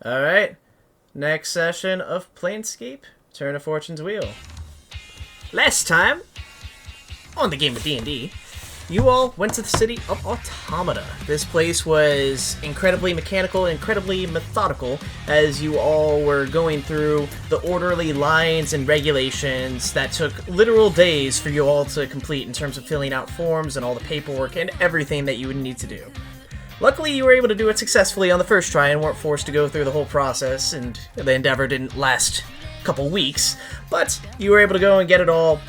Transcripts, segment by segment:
Alright, next session of Planescape, Turn of Fortune's Wheel. Last time, on the game of D&D, you all went to the city of Automata. This place was incredibly mechanical, incredibly methodical, as you all were going through the orderly lines and regulations that took literal days for you all to complete in terms of filling out forms and all the paperwork and everything that you would need to do. Luckily, you were able to do it successfully on the first try and weren't forced to go through the whole process, and the endeavor didn't last a couple weeks, but you were able to go and get it all.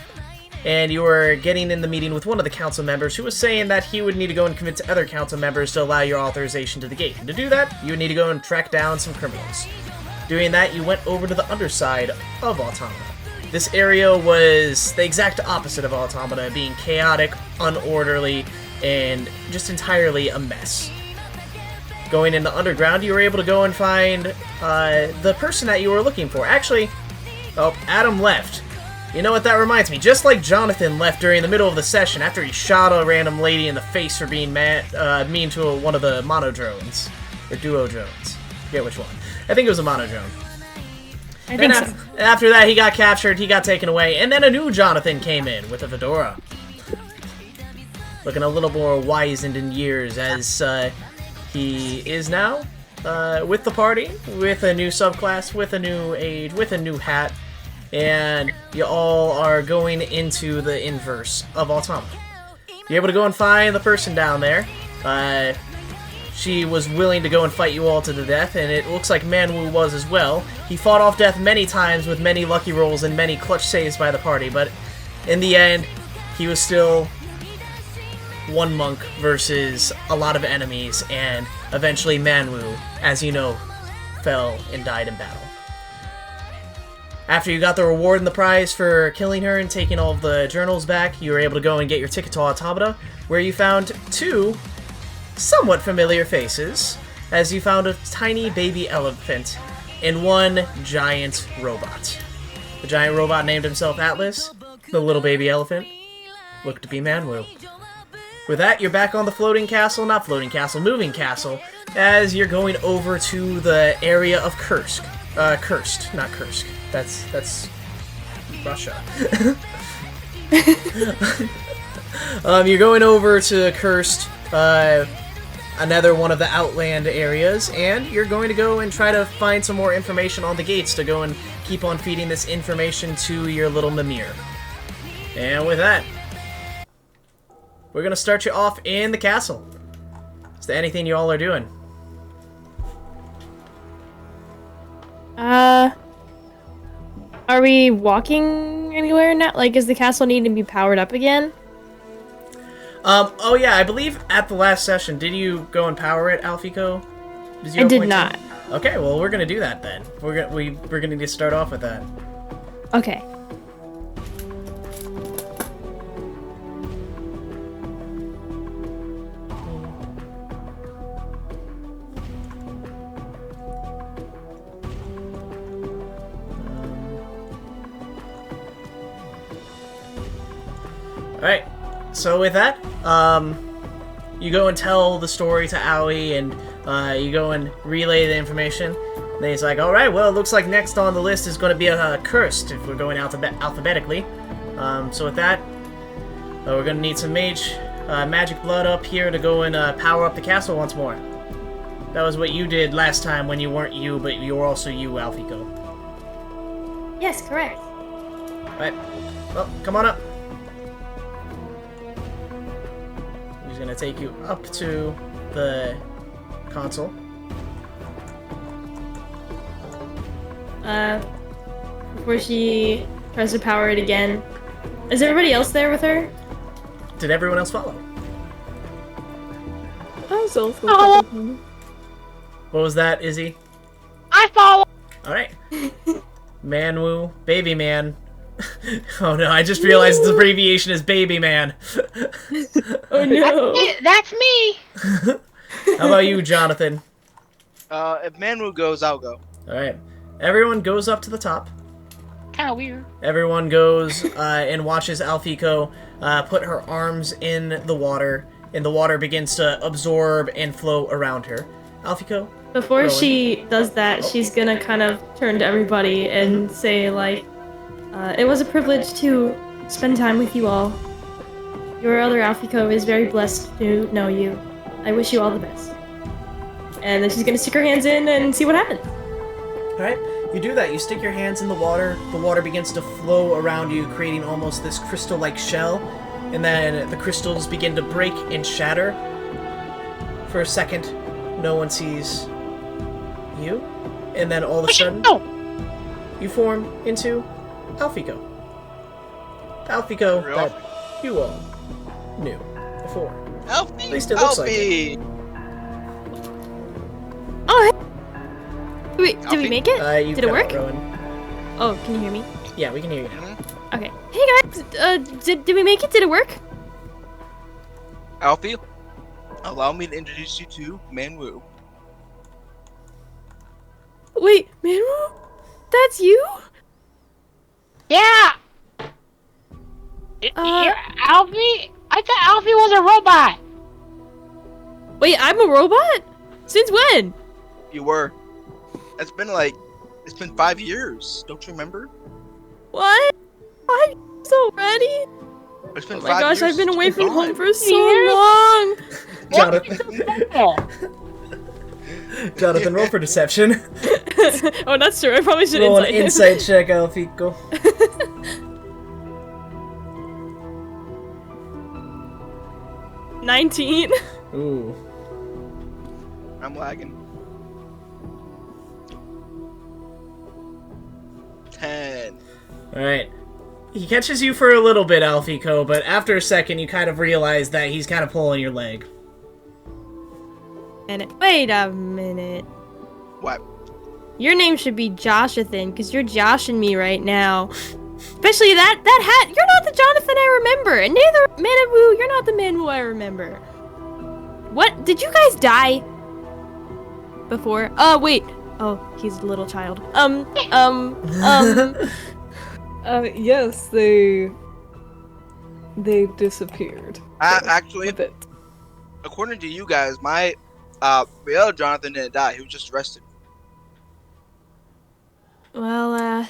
And you were getting in the meeting with one of the council members who was saying that he would need to go and convince other council members to allow your authorization to the gate. And to do that, you would need to go and track down some criminals. Doing that, you went over to the underside of Automata. This area was the exact opposite of Automata, being chaotic, unorderly, and just entirely a mess. Going in the underground, you were able to go and find the person that you were looking for. Actually, Adam left. You know what that reminds me? Just like Jonathan left during the middle of the session after he shot a random lady in the face for being mean to one of the mono drones. Or duo drones. I forget which one. I think it was a mono drone. I think so. After that, he got captured, he got taken away, and then a new Jonathan came in with a fedora. Looking a little more wizened in years as he is now with the party, with a new subclass, with a new age, with a new hat. And you all are going into the inverse of Automata. You're able to go and find the person down there. She was willing to go and fight you all to the death, and it looks like Manwu was as well. He fought off death many times with many lucky rolls and many clutch saves by the party, but in the end, he was still one monk versus a lot of enemies, and eventually Manwu, as you know, fell and died in battle. After you got the reward and the prize for killing her and taking all of the journals back, you were able to go and get your ticket to Automata, where you found two somewhat familiar faces, as you found a tiny baby elephant and one giant robot. The giant robot named himself Atlas. The little baby elephant looked to be Manwu. With that, you're back on the moving castle, as you're going over to the area of Kursk. Cursed, not Kursk. That's Russia. You're going over to Cursed, another one of the Outland areas, and you're going to go and try to find some more information on the gates to go and keep on feeding this information to your little Mimir. And with that, we're going to start you off in the castle. Is there anything you all are doing? Are we walking anywhere now? Like, does the castle need to be powered up again? Oh yeah, I believe at the last session, did you go and power it, Alphiko? I did not. Okay, well, we're gonna do that then. We're gonna need to start off with that. Okay. Alright, so with that, you go and tell the story to Aoi, and you go and relay the information. And then he's like, alright, well, it looks like next on the list is going to be a Cursed, if we're going alphabetically. So with that, we're going to need some magic blood up here to go and power up the castle once more. That was what you did last time when you weren't you, but you were also you, Alphiko. Yes, correct. Alright, well, come on up. He's going to take you up to the console. Before she tries to power it again. Is everybody else there with her? Did everyone else follow? Follow. What was that, Izzy? I follow. Alright. Manwu, baby man. Oh no, I just realized the abbreviation is baby man. Oh no. That's me. How about you, Jonathan? If Manwu goes, I'll go. Alright. Everyone goes up to the top. Kind of weird. Everyone goes and watches Alphiko put her arms in the water, and the water begins to absorb and flow around her. Alphiko, Before Rowan. she does that, she's gonna kind of turn to everybody and say, like, it was a privilege to spend time with you all. Your other Alphiko is very blessed to know you. I wish you all the best. And then she's gonna stick her hands in and see what happens. Alright, you do that. You stick your hands in the water begins to flow around you, creating almost this crystal-like shell, and then the crystals begin to break and shatter. For a second, no one sees you, and then all of a sudden, you form into Alphiko. Alphiko that you all knew before. Alfie! At least it looks like it. Oh, hey. Did we make it? You Did it cut work? out, Rowan. Oh, can you hear me? Yeah, we can hear you. Okay. Hey guys, did we make it? Did it work? Alfie, allow me to introduce you to Manwu. Wait, Manwu? That's you? Yeah. You're Alfie? I thought Alfie was a robot. Wait, I'm a robot? Since when? You were. It's been 5 years. Don't you remember? What? 5 years already? It's been Oh 5 my gosh, years I've been since away you've from been home gone. for so long. Jonathan, roll for deception. Oh, that's true. I probably should Roll an insight. insight check, Alphiko. 19. Ooh. I'm lagging. 10. Alright. He catches you for a little bit, Alphiko, but after a second you kind of realize that he's kind of pulling your leg. Wait a minute. What? Your name should be Joshathan, because you're joshing me right now. Especially that hat. You're not the Jonathan I remember. And neither Manwu, you're not the Manwu I remember. What? Did you guys die? Before? Oh, wait. Oh, he's a little child. Yes, they disappeared. Actually, A bit. according to you guys, my real Jonathan didn't die. He was just arrested. Well,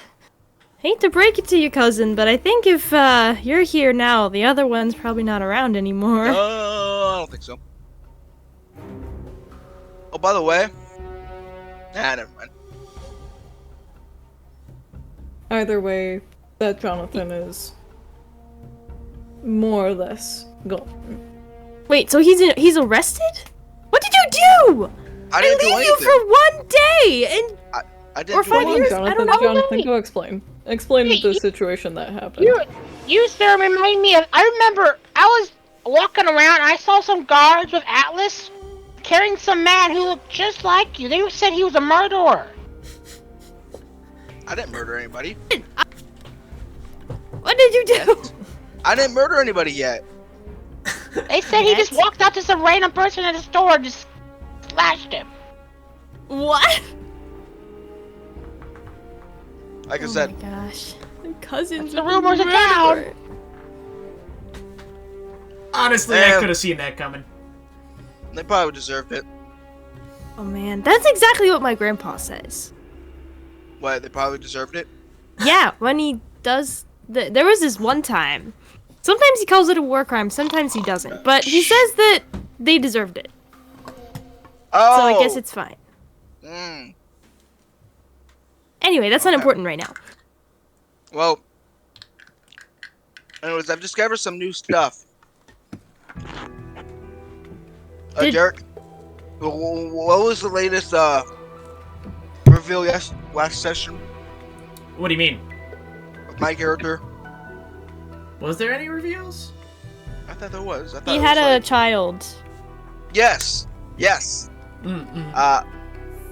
hate to break it to you, cousin, but I think if, you're here now, the other one's probably not around anymore. Oh, I don't think so. Oh, by the way, never mind. Either way, that Jonathan is more or less gone. Wait, so he's arrested? What did you do? I didn't do leave you anything. for 1 day, and I didn't or do 5 anything. years? Jonathan, I don't know. Jonathan, go explain. Explain the situation that happened. You sir remind me of. I remember I was walking around. I saw some guards with Atlas carrying some man who looked just like you. They said he was a murderer. I didn't murder anybody. What did you do? I didn't murder anybody yet. They said he just walked up to some random person at the store and just slashed him. What? Like I Oh said, my gosh. Cousins. That's the rumors of town. Honestly, I Damn. could have seen that coming. they probably deserved it. Oh man, that's exactly what my grandpa says. What? They probably deserved it. Yeah, when he does. There was this one time. Sometimes he calls it a war crime, sometimes he doesn't. But he says that they deserved it. Oh. So I guess it's fine. Mm. Anyway, that's not important right now. Well. Anyways, I've discovered some new stuff. Did- Derek, what was the latest reveal last session What do you mean? of my character? Was there any reveals? I thought there was. I thought He it had was a like- child. Yes. Mm-mm.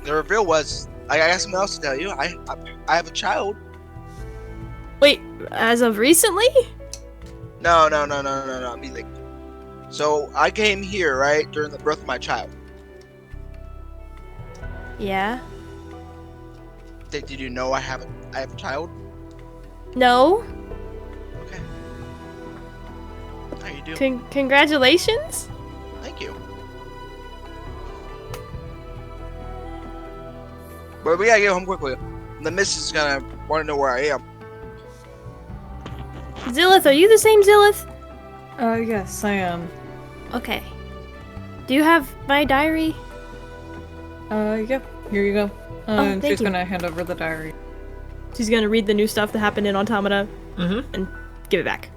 The reveal was. I got something else to tell you. I have a child. Wait, as of recently? No. I mean, like, so I came here right during the birth of my child. Yeah. Did you know I have a child? No? Okay. How you do? Congratulations? Thank you. But we gotta get home quickly. The missus is gonna want to know where I am. Zilleth, are you the same Zilleth? Yes, I am. Okay. Do you have my diary? Yep, here you go. And thank she's you. gonna hand over the diary. She's gonna read the new stuff that happened in Automata and give it back.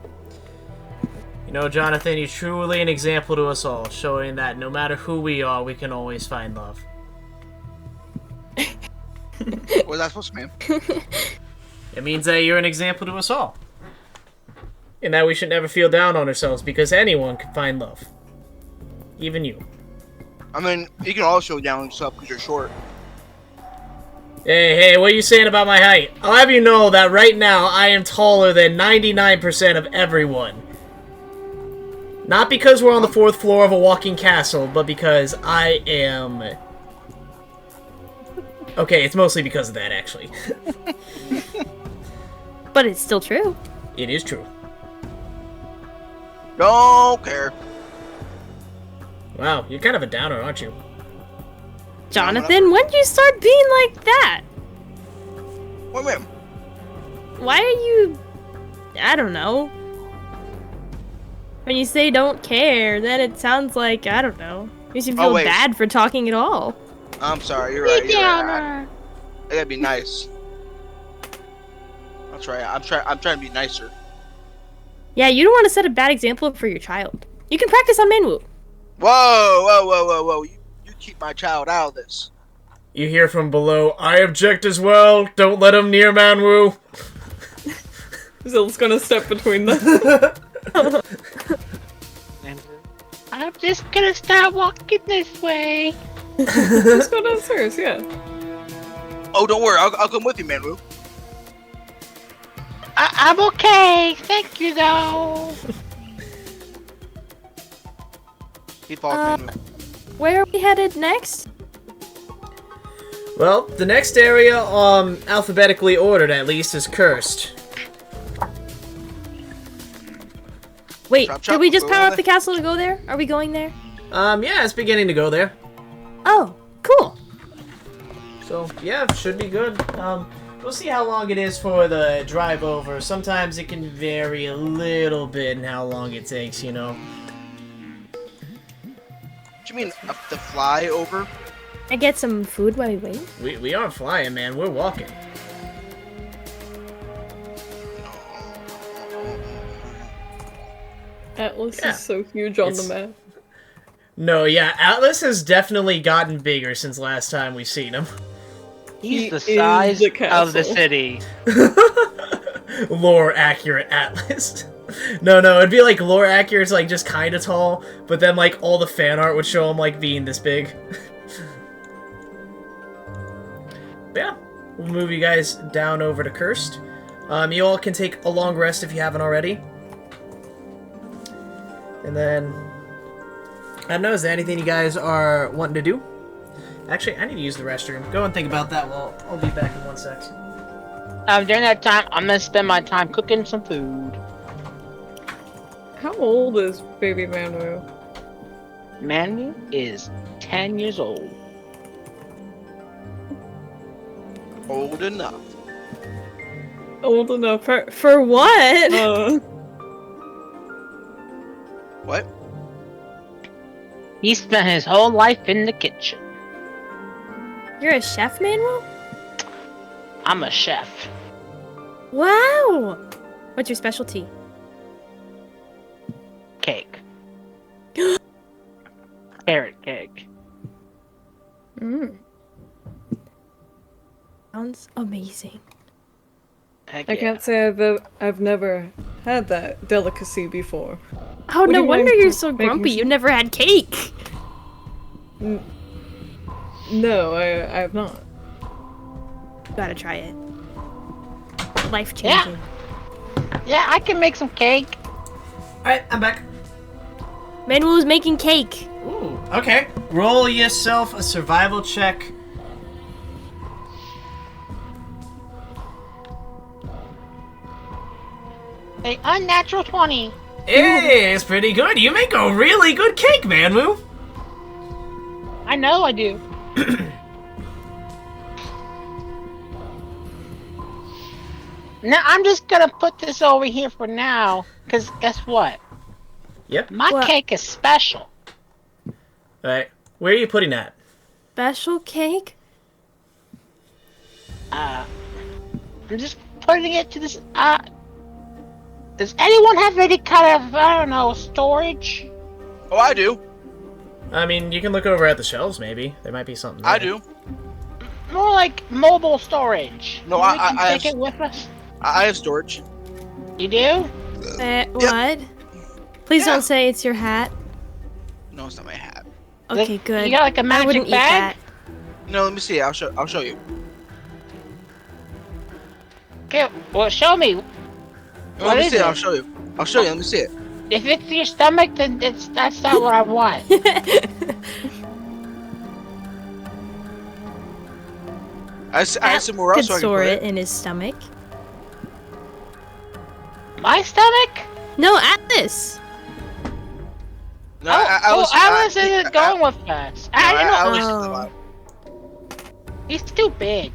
You know, Jonathan, you're truly an example to us all, showing that no matter who we are, we can always find love. What was that supposed to mean? It means that you're an example to us all. And that we should never feel down on ourselves, because anyone can find love. Even you. I mean, you can also show down yourself because you're short. Hey, what are you saying about my height? I'll have you know that right now I am taller than 99% of everyone. Not because we're on the 4th floor of a walking castle, but because I am... Okay, it's mostly because of that, actually. But it's still true. It is true. Don't care. Wow, you're kind of a downer, aren't you? Jonathan, when did you start being like that? Wait, wait. Why are you... I don't know. When you say don't care, then it sounds like, I don't know. Makes you feel wait. bad for talking at all. I'm sorry, you're right. You're right. Downer. I gotta be nice. That's right. I'm trying to be nicer. Yeah, you don't want to set a bad example for your child. You can practice on Manwu. Whoa! You keep my child out of this. You hear from below, I object as well. Don't let him near Manwu. Zill's gonna step between them. I'm just gonna start walking this way. Just go downstairs, yeah. Oh, don't worry. I'll come with you, Manwu. I'm okay. Thank you, though. Keep walking, Manwu. Where are we headed next? Well, the next area, alphabetically ordered at least, is Cursed. Wait, Chop, did chop, we just go power over up the castle to go there? Are we going there? Yeah, it's beginning to go there. Oh, cool. So, yeah, should be good. We'll see how long it is for the drive over. Sometimes it can vary a little bit in how long it takes, you know. What you mean, to fly over? I get some food while we wait. We aren't flying, man. We're walking. Atlas Yeah. is so huge on It's- the map. No, yeah, Atlas has definitely gotten bigger since last time we've seen him. He's He the is size the of the castle. city. Lore accurate Atlas. No, it'd be like lore accurate, like just kind of tall, but then like all the fan art would show him like being this big. But yeah, we'll move you guys down over to Cursed. You all can take a long rest if you haven't already. And then, I don't know, is there anything you guys are wanting to do? Actually, I need to use the restroom. Go and think about that while I'll be back in 1 sec. During that time, I'm gonna spend my time cooking some food. How old is baby Manwu? Manwu is 10 years old. Old enough. Old enough. For what? What? He spent his whole life in the kitchen. You're a chef, Manwu? I'm a chef. Wow! What's your specialty? Cake. Carrot cake. Sounds amazing. Heck I yeah. can't say I've never had that delicacy before. Oh, Would no you wonder mind you're so making grumpy. some- You never had cake. No, I have not. You gotta try it. Life changing. Yeah, I can make some cake. Alright, I'm back. Manwu's making cake. Ooh, okay. Roll yourself a survival check. A unnatural 20. Hey, it's pretty good. You make a really good cake, Manwu. I know I do. Now I'm just gonna put this over here for now, cause guess what? Yep. My What? cake is special. Alright. Where are you putting that? Special cake? I'm just putting it to this. Does anyone have any kind of, I don't know, storage? Oh, I do. I mean, you can look over at the shelves, maybe. There might be something there. I do. More like mobile storage. No, We I can take have- it with us. I have storage. You do? What? Please Yeah. don't say it's your hat. No, it's not my hat. Okay, good. You got like a I magic wouldn't eat bag? that. No, let me see. I'll show you. Okay, well, show me. No, What let me is see. it? I'll show you. I'll show you. Let me see it. If it's your stomach, then that's not what I want. I have somewhere else Could so I can store put it it. in his stomach. My stomach? No, Atlas. No, Alice isn't going with us. Alice is Oh. alive. He's too big.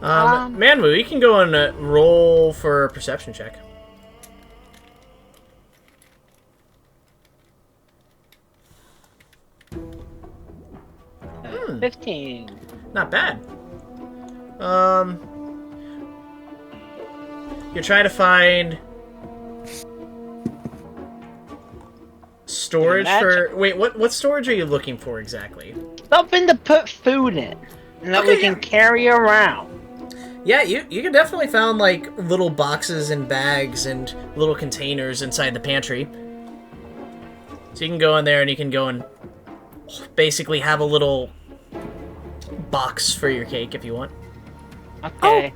Manwu, you can go and roll for a perception check. Hmm. 15. Not bad. You're trying to find storage for. Wait, what storage are you looking for exactly? Something to put food in. And that we Okay, can yeah. carry around. Yeah, you can definitely found like little boxes and bags and little containers inside the pantry. So you can go in there and you can go and basically have a little box for your cake if you want. Okay.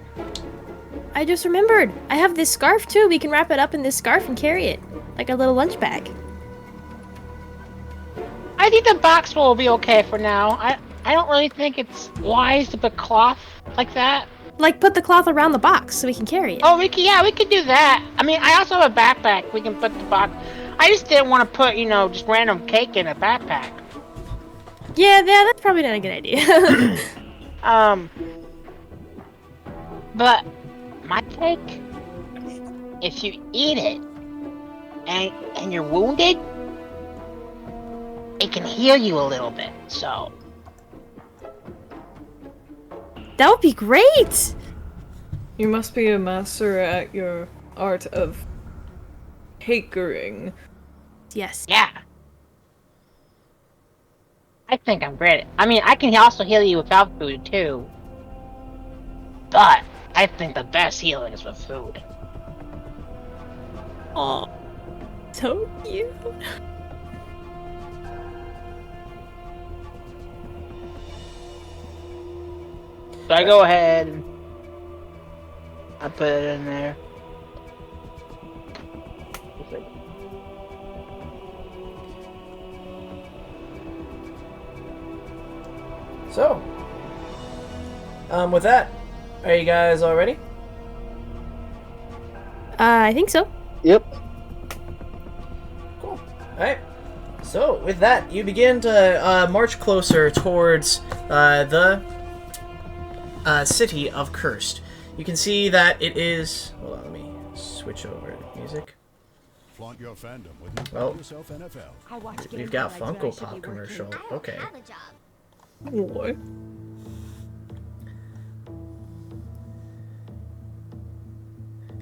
I just remembered. I have this scarf too. We can wrap it up in this scarf and carry it. Like a little lunch bag. I think the box will be okay for now. I don't really think it's wise to put cloth like that. Like put the cloth around the box so we can carry it. Oh, we can do that. I mean, I also have a backpack. We can put the box. I just didn't want to put, just random cake in a backpack. Yeah, that's probably not a good idea. But my cake, if you eat it and you're wounded, it can heal you a little bit. So That would be great. You must be a master at your art of hakering. Yes. yeah, I think I'm great. I mean, I can also heal you without food too. But I think the best healing is with food. Oh, so cute. So I go ahead and I put it in there. So, with that, are you guys all ready? I think so. Yep. Cool. Alright. So, with that, you begin to march closer towards the city of Cursed. You can see that it is... Hold on, let me switch over to music. Flaunt your fandom with Well, yourself NFL. we've got Funko Pop commercial. Okay. What?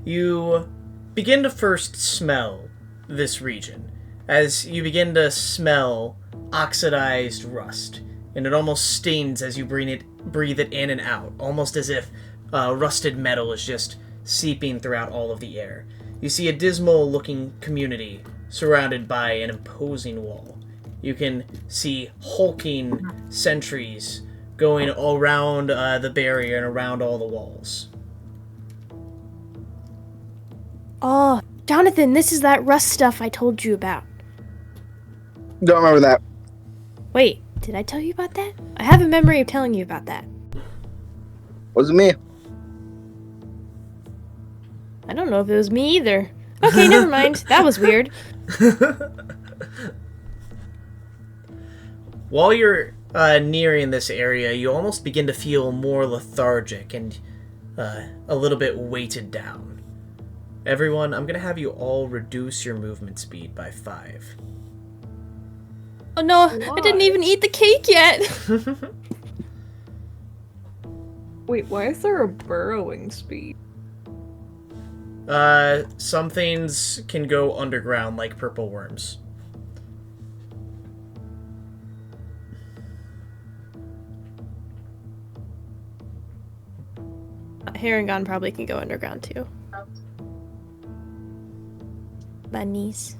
You begin to first smell this region, as you begin to smell oxidized rust, and it almost stings as you breathe it in and out, almost as if rusted metal is just seeping throughout all of the air. You see a dismal-looking community surrounded by an imposing wall. You can see hulking sentries going all around the barrier and around all the walls. Oh, Jonathan, this is that rust stuff I told you about. Don't remember that. Wait, did I tell you about that? I have a memory of telling you about that. Wasn't me. I don't know if it was me either. Okay, never mind. That was weird. While you're nearing this area, you almost begin to feel more lethargic, and a little bit weighted down. Everyone, I'm gonna have you all reduce your movement speed by 5. Oh no, I didn't even eat the cake yet. Wait, why is there a burrowing speed? Some things can go underground, like purple worms. Herringon probably can go underground too. My niece.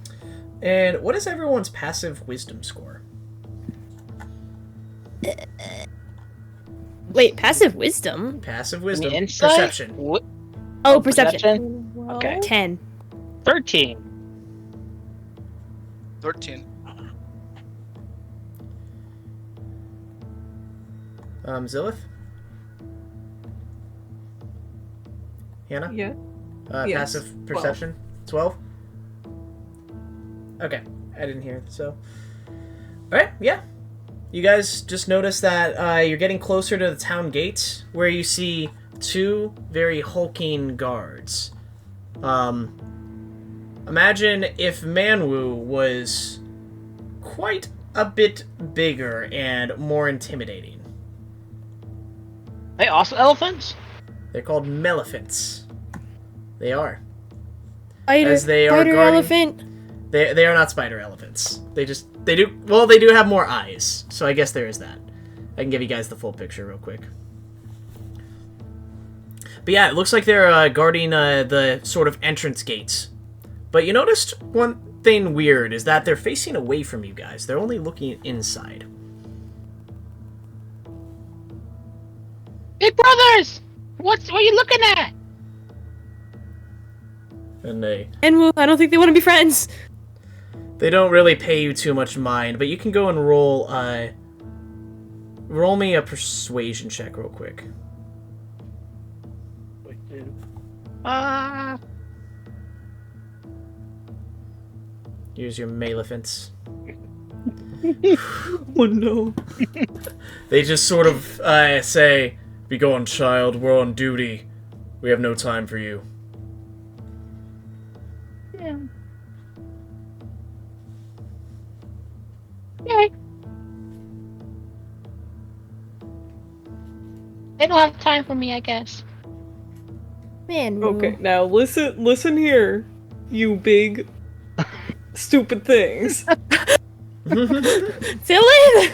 And what is everyone's passive wisdom score? Wait, passive wisdom? Passive wisdom. Insight? Perception. Oh, perception. Okay. 10. 13. 13. Zilleth? Hannah? Yeah. Yes. Passive perception? 12? Okay. I didn't hear, so... Alright, yeah. You guys just noticed that you're getting closer to the town gates, where you see 2 very hulking guards. Imagine if Manwu was quite a bit bigger and more intimidating. They also elephants? They're called Melephants. They are. Spider, As they are spider guarding- elephant. They are not spider elephants. They do have more eyes, so I guess there is that. I can give you guys the full picture real quick. But yeah, it looks like they're guarding the sort of entrance gates. But you noticed one thing weird is that they're facing away from you guys. They're only looking inside. Hey, brothers! What are you looking at? And they I don't think they want to be friends. don't really pay you too much mind, but you can go and roll me a persuasion check real quick. Use your Maleficents. Oh no. They just sort of say, "Be gone, child. We're on duty. We have no time for you." Yeah. Okay. They don't have time for me, I guess. Man. Okay, now listen here, you big stupid things. Zilleth!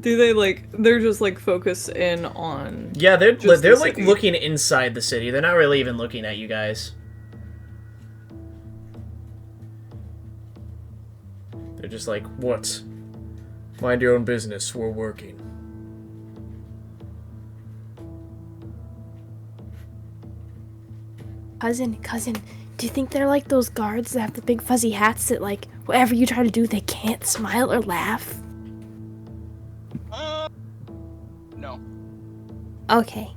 Do they they're just focus in on Yeah, they're just the like city? looking inside the city. They're not really even looking at you guys. They're just like, "What? Mind your own business. We're working." Cousin, do you think they're like those guards that have the big fuzzy hats that, whatever you try to do, they can't smile or laugh? No. Okay.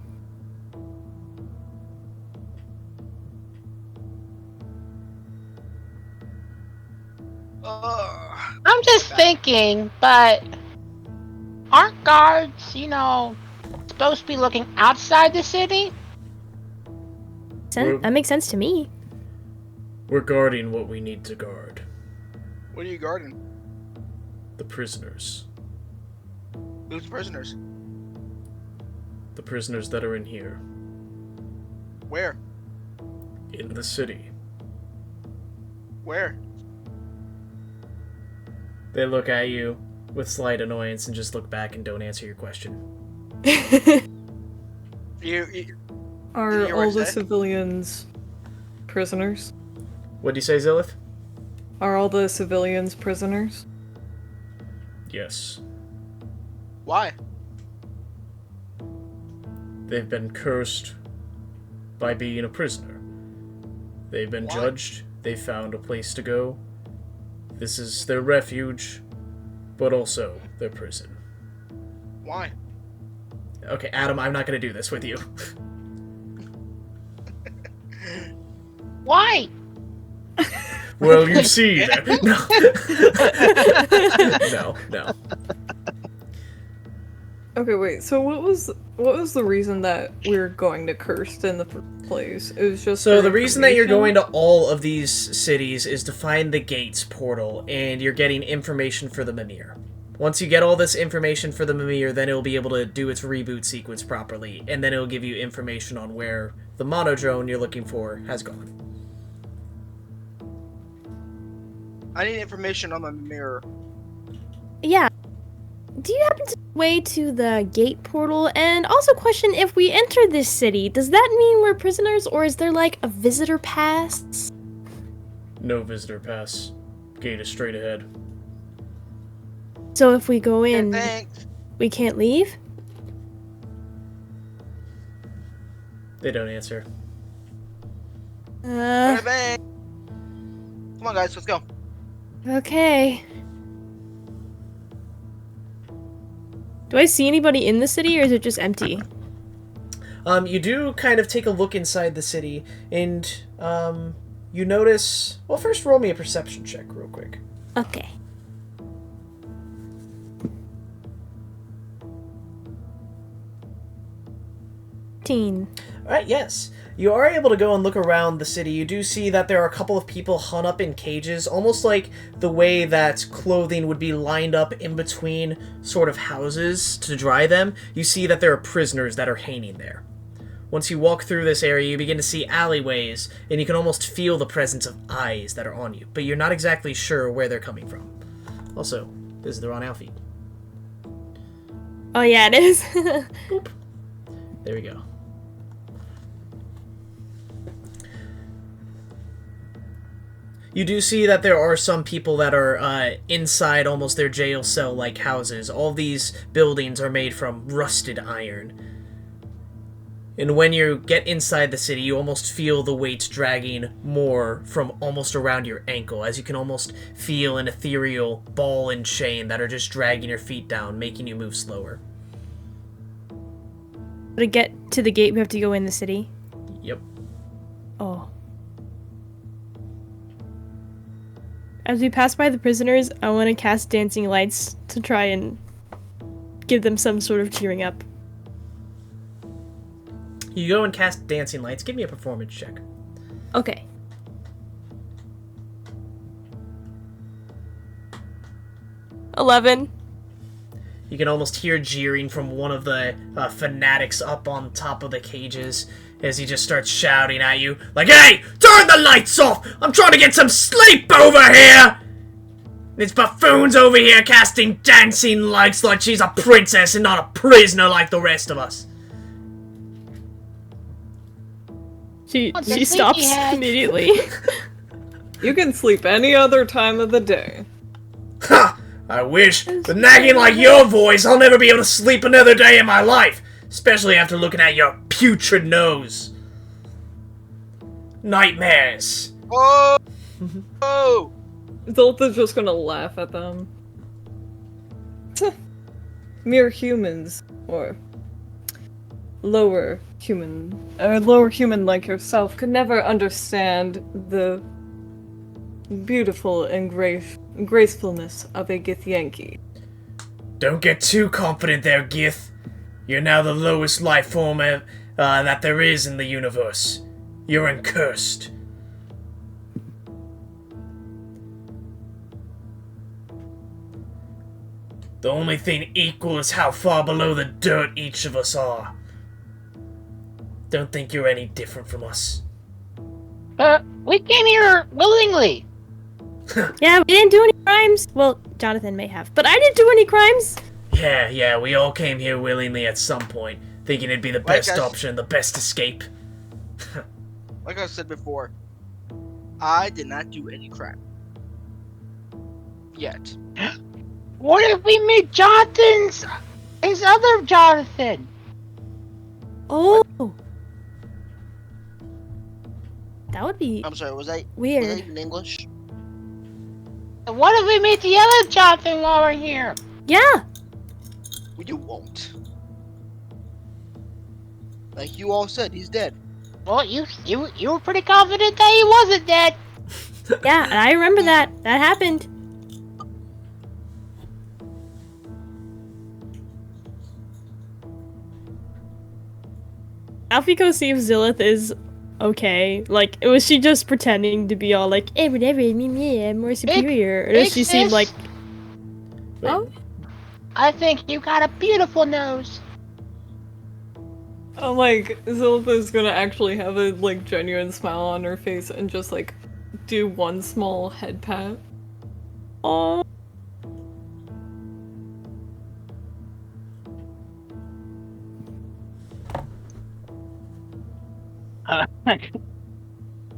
I'm just thinking, but aren't guards, supposed to be looking outside the city? We're- That makes sense to me. We're guarding what we need to guard. What are you guarding? The prisoners. Who's prisoners? The prisoners that are in here. Where? In the city. Where? They look at you with slight annoyance and just look back and don't answer your question. You Are You all were the saying? civilians prisoners? What'd you say, Zilleth? Are all the civilians prisoners? Yes. why? They've been cursed by being a prisoner. They've been Why? judged. They found a place to go. This is their refuge, but also their prison. Why? Okay, Adam, I'm not gonna do this with you. Why? Well, you see, no. No. Okay, wait. So what was the reason that we were going to Cursed in the first place? It was just So for the reason that you're going information? to all of these cities is to find the gates portal, and you're getting information for the Mimir. Once you get all this information for the Mimir, then it'll be able to do its reboot sequence properly, and then it'll give you information on where the monodrone you're looking for has gone. I need information on the mirror. Yeah. Do you happen to know the way to the gate portal? And also question, if we enter this city, does that mean we're prisoners, or is there like a visitor pass? No visitor pass. Gate is straight ahead. So if we go in, Thanks. we can't leave? They don't answer. Bang. Come on, guys, let's go. Okay. Do I see anybody in the city, or is it just empty? You do kind of take a look inside the city, and you notice... Well, first roll me a perception check real quick. Okay. Alright, yes. You are able to go and look around the city. You do see that there are a couple of people hung up in cages, almost like the way that clothing would be lined up in between sort of houses to dry them. You see that there are prisoners that are hanging there. Once you walk through this area, you begin to see alleyways, and you can almost feel the presence of eyes that are on you, but you're not exactly sure where they're coming from. Also, this is the wrong Alfie. Oh yeah, it is. Boop. There we go. You do see that there are some people that are inside almost their jail cell-like houses. All these buildings are made from rusted iron. And when you get inside the city, you almost feel the weight dragging more from almost around your ankle, as you can almost feel an ethereal ball and chain that are just dragging your feet down, making you move slower. To get to the gate, we have to go in the city. Yep. Oh. As we pass by the prisoners, I want to cast dancing lights to try and give them some sort of cheering up. You go and cast dancing lights. Give me a performance check. Okay. $11. You can almost hear jeering from one of the fanatics up on top of the cages as he just starts shouting at you, like, "Hey, turn the lights off! I'm trying to get some sleep over here! This buffoon's over here casting dancing lights like she's a princess and not a prisoner like the rest of us." She Oh, the stops sleepyhead. immediately. You can sleep any other time of the day. Ha! I wish. With nagging like your voice, I'll never be able to sleep another day in my life. Especially after looking at your putrid nose. Nightmares. Oh! Oh! Zilleth is just gonna laugh at them. Mere humans, or lower human like yourself, could never understand the beautiful and gracefulness of a Githyanki. Don't get too confident there, Gith. You're now the lowest life form that there is in the universe. You're uncursed. The only thing equal is how far below the dirt each of us are. Don't think you're any different from us. We came here willingly. Yeah, we didn't do any crimes. Well, Jonathan may have, but I didn't do any crimes. Yeah, we all came here willingly at some point, thinking it'd be the best guys. option, the best escape. Like I said before, I did not do any crap. Yet. What if we meet his other Jonathan? Oh. That would be I'm sorry, was that weird. in English? What if we meet the other Jonathan while we're here? Yeah. Well, you won't. Like you all said, he's dead. Well, you were pretty confident that he wasn't dead. Yeah, I remember that. That happened. Alphiko see if Zilleth is okay. Like, was she just pretending to be all like, whatever, me, I'm more superior? Or does she seem like... Oh? I think you got a beautiful nose. I'm like, Zilleth is gonna actually have a, like, genuine smile on her face and just, like, do one small head pat. Oh.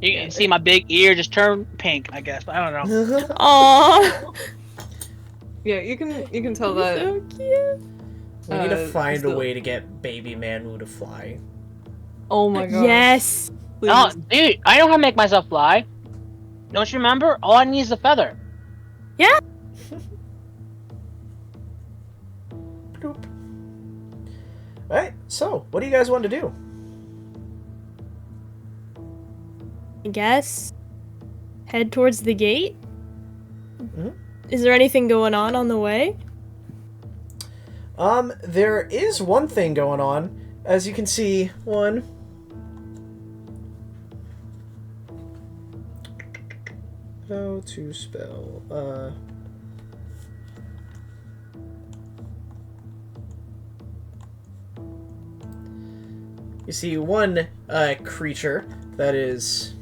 You can see my big ear just turn pink, I guess, but I don't know. Aww. Yeah, you can tell that. So cute. We need to find a so- way to get baby Manwu to fly. Oh my god. Yes. Oh, dude, I know how to make myself fly. Don't you remember? All I need is a feather. Yeah. Bloop. Alright, so, what do you guys want to do? I guess. Head towards the gate? Mhm. Is there anything going on the way? There is one thing going on. As you can see, one. How to spell, You see one, creature that is...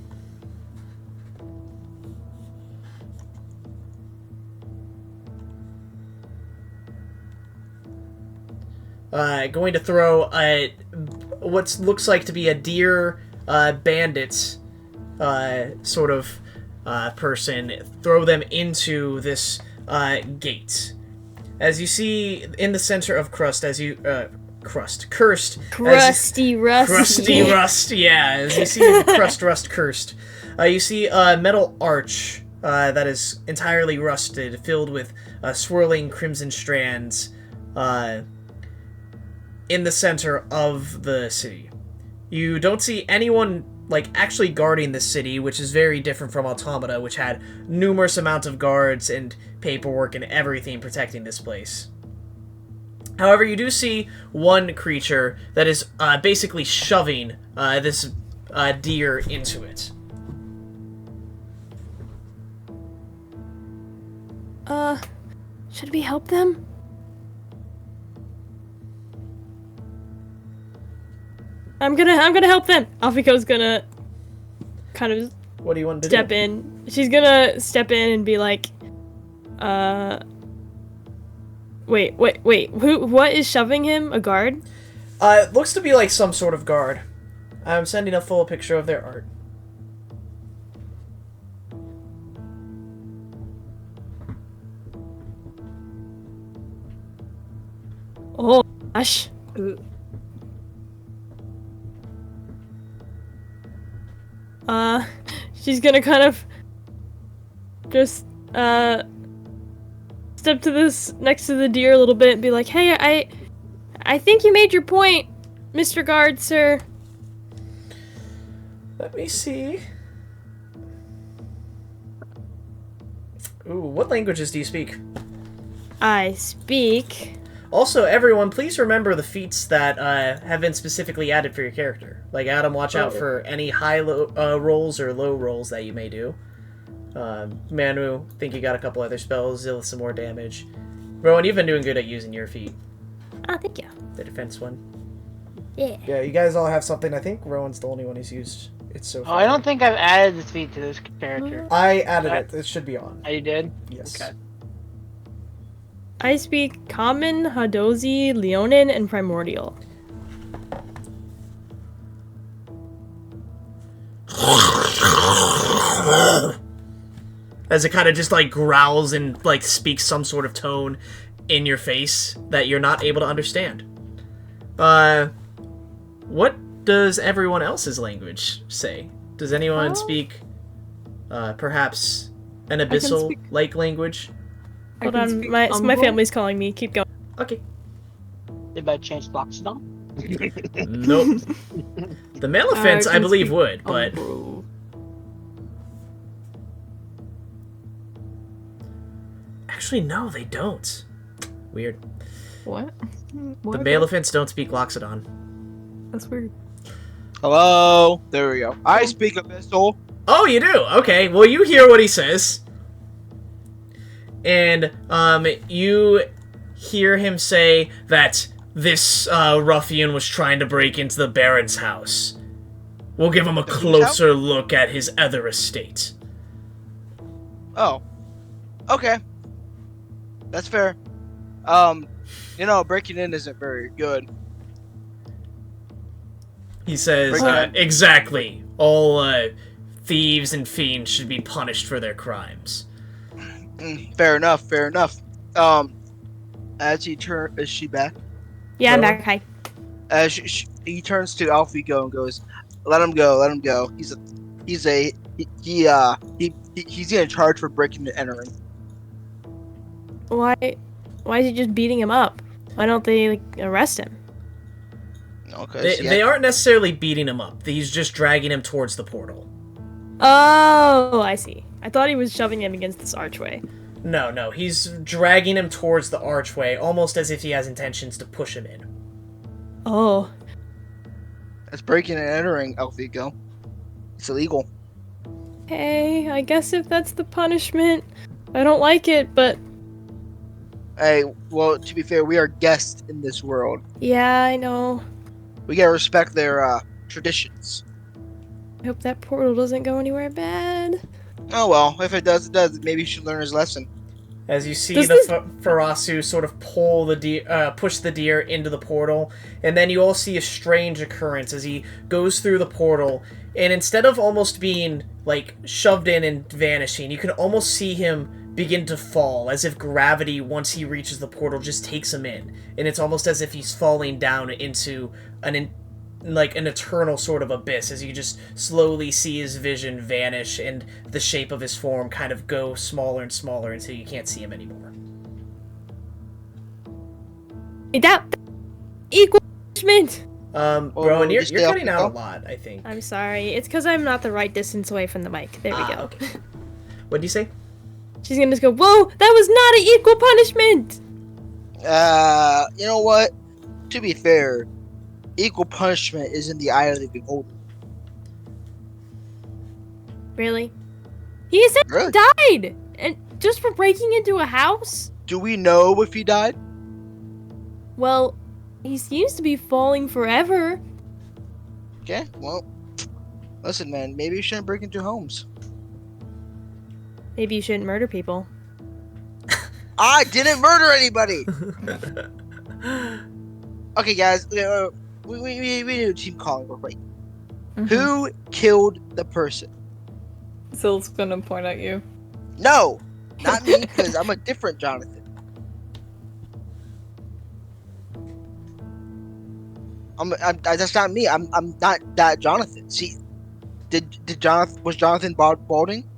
going to throw what looks like to be a deer bandit sort of person, throw them into this gate. As you see in the center of Cursed, Crusty Rust, yeah. As you see Rust Cursed, you see a metal arch that is entirely rusted, filled with swirling crimson strands in the center of the city. You don't see anyone actually guarding the city, which is very different from Automata, which had numerous amounts of guards and paperwork and everything protecting this place. However, you do see one creature that is basically shoving this deer into it. Should we help them? I'm gonna help them. Alphiko's gonna kind of What do you want to step do? in. She's gonna step in and be like, wait. What is shoving him? A guard? It looks to be like some sort of guard. I'm sending a full picture of their art. Oh, gosh. She's gonna kind of just, step to this, next to the deer a little bit and be like, hey, I think you made your point, Mr. Guard, sir. Let me see. Ooh, what languages do you speak? I speak. Also, everyone, please remember the feats that have been specifically added for your character. Like, Adam, watch out for any high rolls or low rolls that you may do. Manwu, think you got a couple other spells. Zilleth, some more damage. Rowan, you've been doing good at using your feat. Oh, thank you. The defense one. Yeah. Yeah, you guys all have something. I think Rowan's the only one who's used it so Oh, far. I don't think I've added this feat to this character. I added it. It should be on. Oh, you did? Yes. Okay. I speak Common, Hadozi, Leonin, and Primordial. As it kind of just growls and speaks some sort of tone in your face that you're not able to understand. What does everyone else's language say? Does anyone speak perhaps an abyssal-like language? Hold on, my family's calling me. Keep going. Okay. Did I change blocks now? Nope. The Maleficents, I believe, would, but... Actually, no, they don't. Weird. What? The Maleficents don't speak Loxodon. That's weird. Hello? There we go. I speak Abyssal. Oh, you do? Okay, well, you hear what he says. And, you hear him say that this, ruffian was trying to break into the Baron's house. We'll give him a closer look at his other estate. Oh. Okay. That's fair. Breaking in isn't very good. He says, exactly. All, thieves and fiends should be punished for their crimes. Fair enough, fair enough. As he turns... Is she back? Yeah, I'm back. Hi. As he turns to Alphiko and goes, let him go, let him go. He's in charge for breaking and entering. Why is he just beating him up? Why don't they arrest him? No, they aren't necessarily beating him up. He's just dragging him towards the portal. Oh, I see. I thought he was shoving him against this archway. No, he's dragging him towards the archway, almost as if he has intentions to push him in. Oh. That's breaking and entering, Alphiko. It's illegal. Hey, I guess if that's the punishment, I don't like it, but... Hey, well, to be fair, we are guests in this world. Yeah, I know. We gotta respect their, traditions. I hope that portal doesn't go anywhere bad. Oh well, if it does, it does. Maybe he should learn his lesson. As you see the Farasu sort of pull the deer, push the deer into the portal, and then you all see a strange occurrence as he goes through the portal, and instead of almost being, shoved in and vanishing, you can almost see him begin to fall, as if gravity, once he reaches the portal, just takes him in. And it's almost as if he's falling down into an eternal sort of abyss, as you just slowly see his vision vanish and the shape of his form kind of go smaller and smaller until you can't see him anymore. That equal punishment. Rowan, you're cutting out a lot, I think. I'm sorry. It's because I'm not the right distance away from the mic. There we go. Okay. What'd you say? She's gonna just go, whoa, that was not an equal punishment! You know what? To be fair, equal punishment is in the eye of the beholder. Really? He said Really? he died! And just for breaking into a house? Do we know if he died? Well, he seems to be falling forever. Okay, well, listen, man, maybe you shouldn't break into homes. Maybe you shouldn't murder people. I didn't murder anybody! Okay, guys, we need a team calling real quick. Mm-hmm. Who killed the person? Zill's gonna point at you. No! Not me, because I'm a different Jonathan. That's not me. I'm not that Jonathan. See, was Jonathan balding?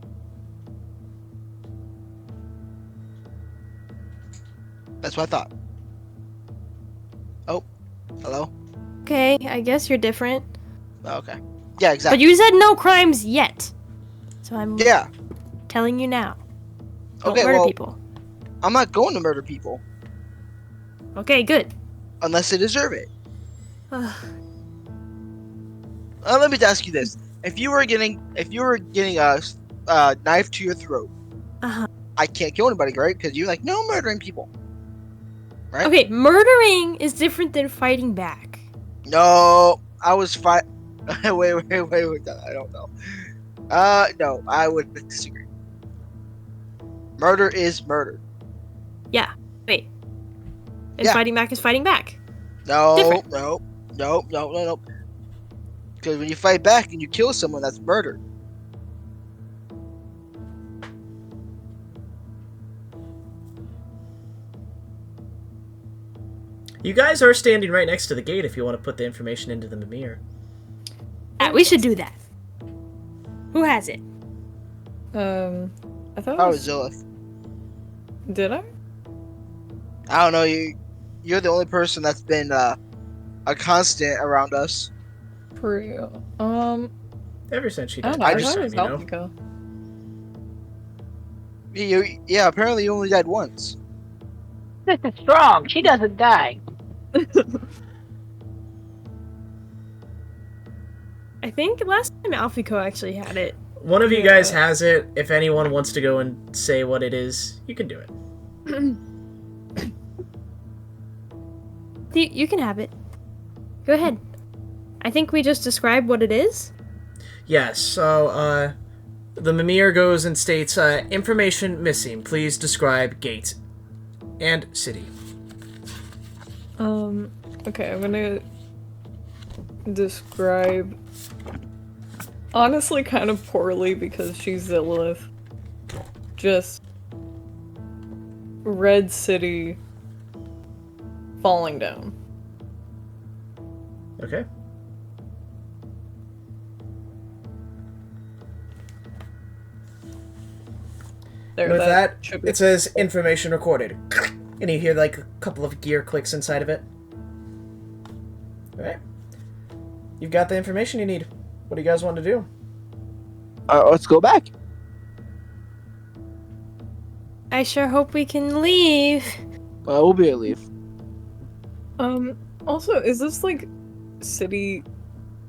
That's what I thought. Oh, hello. Okay, I guess you're different. Okay. Yeah, exactly. But you said no crimes yet. So I'm Yeah. telling you now. Don't Okay, murder well, people. I'm not going to murder people Okay, good. unless they deserve it. Let me ask you this: if you were getting a knife to your throat, Uh-huh. I can't kill anybody, right? Because you're like, no murdering people, right? Okay, murdering is different than fighting back. No, I was fight. wait. I don't know. No, I would disagree. Murder is murder. Yeah, wait. And Yeah. fighting back is fighting back. No, Different. no. Because when you fight back and you kill someone, that's murder. You guys are standing right next to the gate if you want to put the information into the mirror. We should do that. Who has it? I thought it Oh, was... Zilleth. Did I? I don't know. You're the only person that's been a constant around us. For real. Ever since she I died don't know. I last thought it time, was you know? Alphiko. Yeah, apparently you only died once. This is strong. She doesn't die. I think last time Alphiko actually had it. One of you guys has it. If anyone wants to go and say what it is, you can do it. You can have it. Go ahead. I think we just described what it is. Yes, so, the Mimir goes and states, information missing. Please describe gate and city. Okay, I'm gonna describe honestly kind of poorly because she's Zilleth. Just red city falling down. Okay. There, With that, should be- it says information recorded. And you hear like a couple of gear clicks inside of it. Alright. You've got the information you need. What do you guys want to do? Let's go back. I sure hope we can leave. We'll be able to leave. Also, is this like city?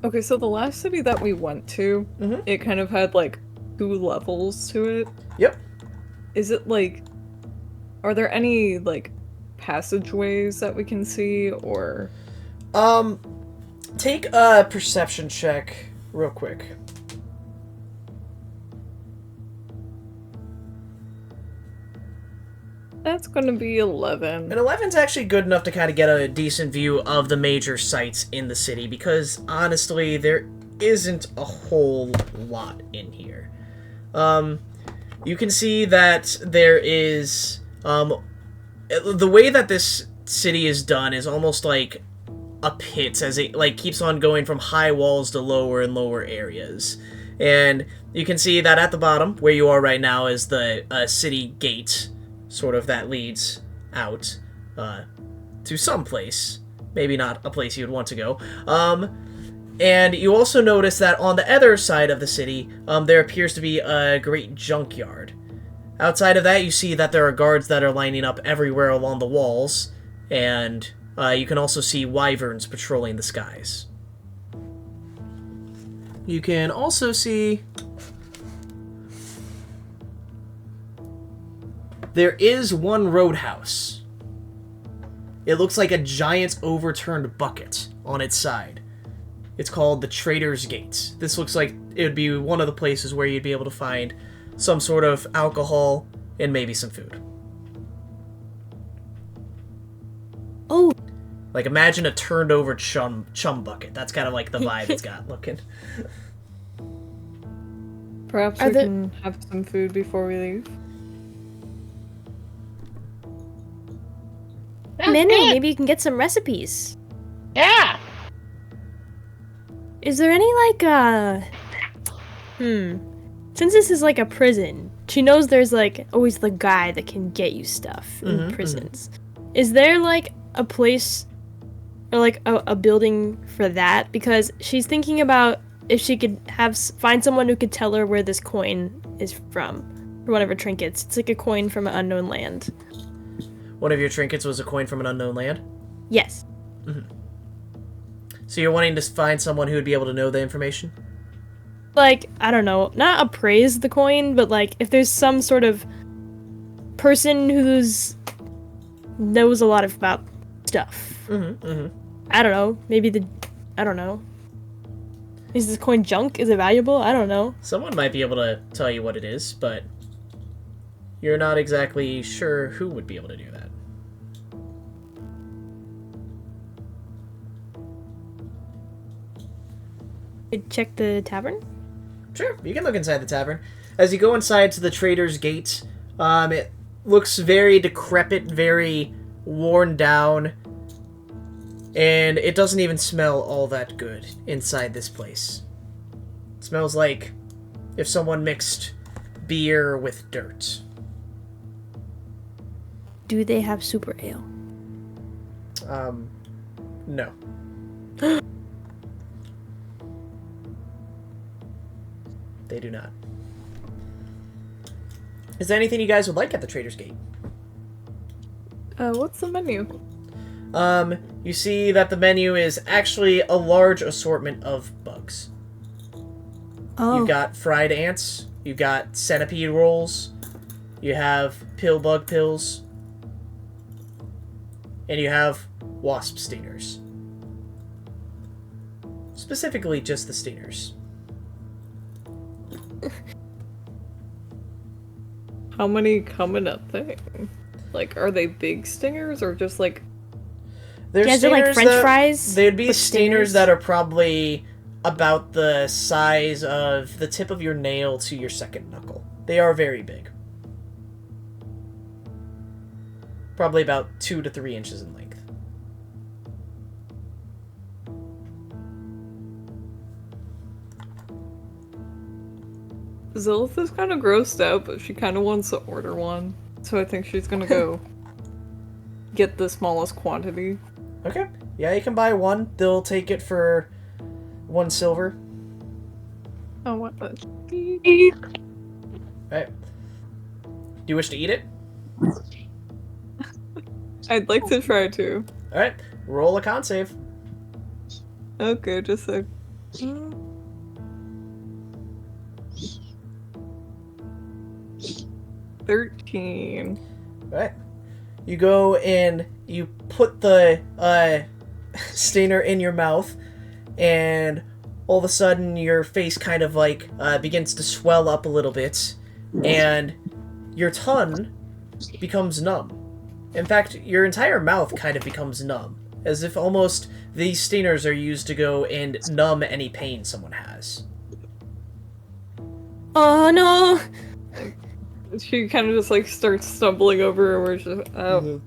Okay, so the last city that we went to, it kind of had like 2 levels to it. Yep. Is it like, are there any like passageways that we can see, or? Take a perception check real quick. That's gonna be 11. And 11's actually good enough to kind of get a decent view of the major sites in the city, because honestly, there isn't a whole lot in here. You can see that there is, the way that this city is done is almost like a pit, as it like keeps on going from high walls to lower and lower areas. And you can see that at the bottom, where you are right now, is the city gate, sort of, that leads out to some place. Maybe not a place you'd want to go. And you also notice that on the other side of the city, there appears to be a great junkyard. Outside of that, you see that there are guards that are lining up everywhere along the walls, and you can also see wyverns patrolling the skies. You can also see there is one roadhouse. It looks like a giant overturned bucket on its side. It's called the Trader's Gate. This looks like it would be one of the places where you'd be able to find some sort of alcohol and maybe some food. Oh, Like, imagine a turned over chum bucket. That's kind of like the vibe it's got looking. Perhaps we can have some food before we leave. Manwu, maybe you can get some recipes. Yeah. Is there any, like, Since this is like a prison, she knows there's, like, always the guy that can get you stuff in prisons. Is there, like, a place, or, like, a building for that? Because she's thinking about if she could find someone who could tell her where this coin is from. Or one of her trinkets. It's like a coin from an unknown land. One of your trinkets was a coin from an unknown land? Yes. So you're wanting to find someone who would be able to know the information? Like, I don't know, not appraise the coin, but like if there's some sort of person knows a lot about stuff. I don't know. Maybe I don't know. Is this coin junk? Is it valuable? I don't know. Someone might be able to tell you what it is, but you're not exactly sure who would be able to do that. Check the tavern? Sure, you can look inside the tavern. As you go inside to the Trader's Gate, it looks very decrepit, very worn down, and it doesn't even smell all that good inside this place. It smells like if someone mixed beer with dirt. Do they have super ale? No. They do not. Is there anything you guys would like at the Trader's Gate? What's the menu? You see that the menu is actually a large assortment of bugs. Oh. You've got fried ants. You've got centipede rolls. You have pill bug pills. And you have wasp stingers. Specifically, just the stingers. How many come in a thing? Like, are they big stingers or just like... They're Yeah, is it like stingers French that- fries They'd be with stingers stingers? that are probably about the size of the tip of your nail to your second knuckle. They are very big. Probably about 2 to 3 inches in length. Zilleth is kind of grossed out, but she kind of wants to order one. So I think she's gonna go get the smallest quantity. Okay. Yeah, you can buy one. They'll take it for 1 silver. Oh, what? Alright. Do you wish to eat it? I'd like to try to. Alright. Roll a con save. Okay, just a... 13. Alright. You go and you put the stinger in your mouth, and all of a sudden your face kind of like begins to swell up a little bit, and your tongue becomes numb. In fact, your entire mouth kind of becomes numb, as if almost these stingers are used to go and numb any pain someone has. Oh no! She kind of just like starts stumbling over and we're just... Oh.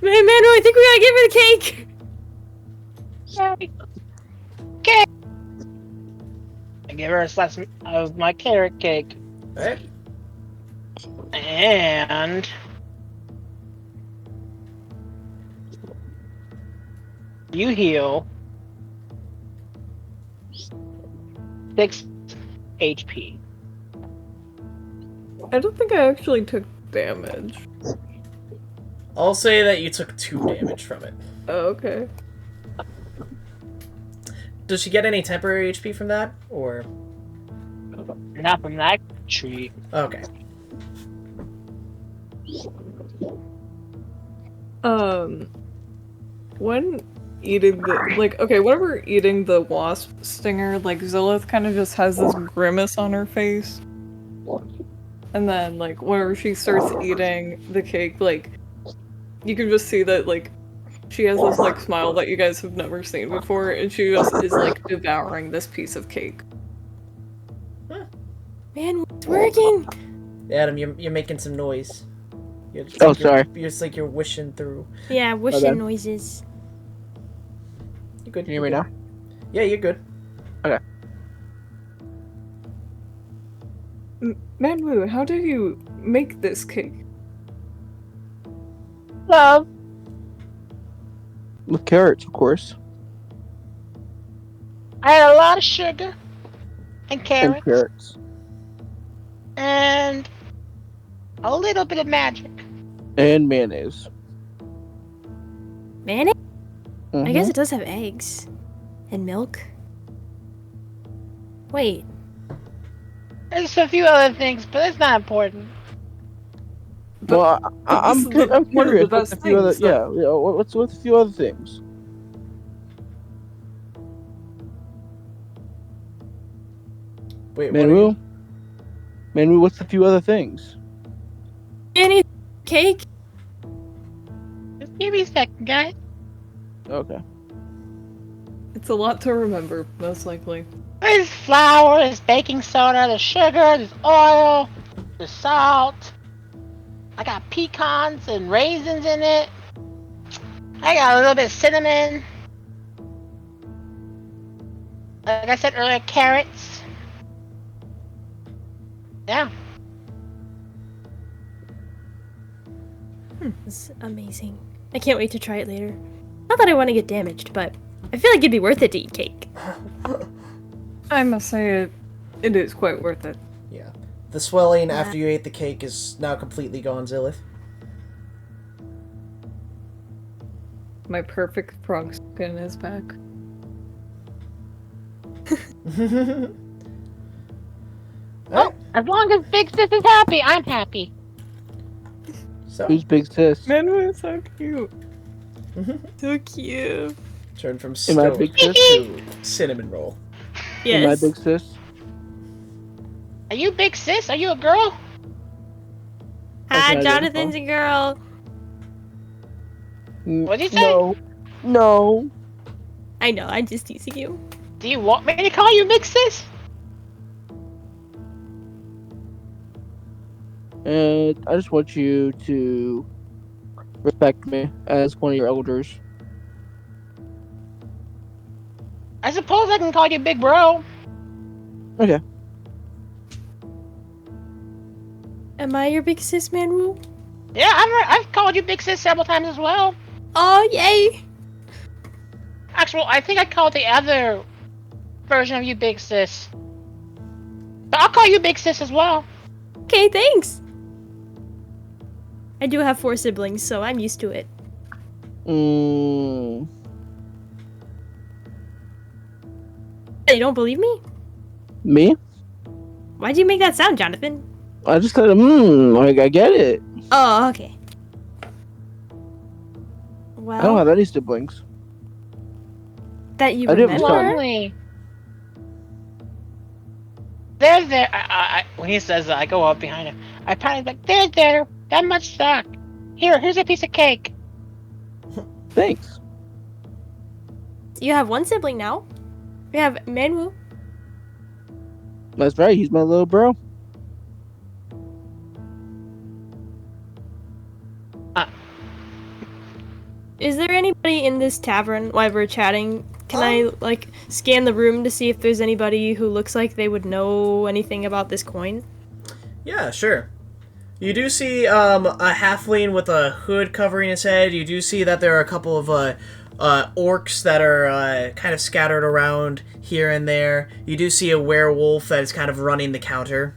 Manwu, I think we gotta give her the cake! Okay. I give her a slice of my carrot cake. Alright. And you heal 6 HP. I don't think I actually took damage. I'll say that you took 2 damage from it. Oh, okay. Does she get any temporary HP from that, or...? Not from that tree. Okay. When eating the... Like, okay, whenever eating the wasp stinger, like, Zilleth kind of just has this grimace on her face. And then, like, whenever she starts eating the cake, like, you can just see that, like, she has this, like, smile that you guys have never seen before, and she just is, like, devouring this piece of cake. Man, it's working! Adam, you're making some noise. It's Oh, like you're- sorry. It's like you're wishing through. Yeah, bad. wishing noises. You good? Can you hear me now? Yeah, you're good. Manwu, how do you make this cake? Love. With carrots, of course. I had a lot of sugar and And carrots carrots. and a little bit of magic. And mayonnaise. Mayonnaise? I guess Mhm. it does have eggs. And milk. Wait. There's a few other things, but it's not important. Well, I'm this is one of the curious. best What's a few other, things that- yeah, what's a few other things? Wait, what are you... Manwu? Manwu, what's a few other things? Mayonnaise cake? Just give me a second, guys. Okay. It's a lot to remember, most likely. There's flour, there's baking soda, there's sugar, there's oil, there's salt. I got pecans and raisins in it. I got a little bit of cinnamon. Like I said earlier, carrots. Yeah. It's amazing. I can't wait to try it later. Not that I want to get damaged, but I feel like it'd be worth it to eat cake. I must say it is quite worth it. Yeah. The swelling after you ate the cake is now completely gone, Zilleth. My perfect proxy. in his back. Well, as long as Big Sis is happy, I'm happy. So, Who's big sis? Manwu is so cute. So cute. turn from Am I stone big sis? to cinnamon roll. Am I Yes. big sis? Are you Big Sis? Are you a girl? Hi, Okay, Jonathan's a girl. What'd he say? No. No. I know, I'm just teasing you. Do you want me to call you Big Sis? And I just want you to respect me as one of your elders. I suppose I can call you Big Bro. Okay. Am I your big sis, Manwu? Yeah, I've called you Big Sis several times as well. Oh, yay! Actually, I think I called the other version of you Big Sis. But I'll call you Big Sis as well. Okay, thanks. I do have 4 siblings, so I'm used to it. You don't believe me? Me? Why'd you make that sound, Jonathan? I just said, like, I get it. Oh, okay. I don't Well, have any siblings. that you I didn't remember? respond. Lonely. There's there. When he says that, I go up behind him. I pat him like, there's there. That much suck. Here's a piece of cake. Thanks. You have 1 sibling now. You have Manwu. That's right, he's my little bro. Is there anybody in this tavern while we're chatting? Can I, like, scan the room to see if there's anybody who looks like they would know anything about this coin? Yeah, sure. You do see a halfling with a hood covering his head. You do see that there are a couple of orcs that are kind of scattered around here and there. You do see a werewolf that is kind of running the counter.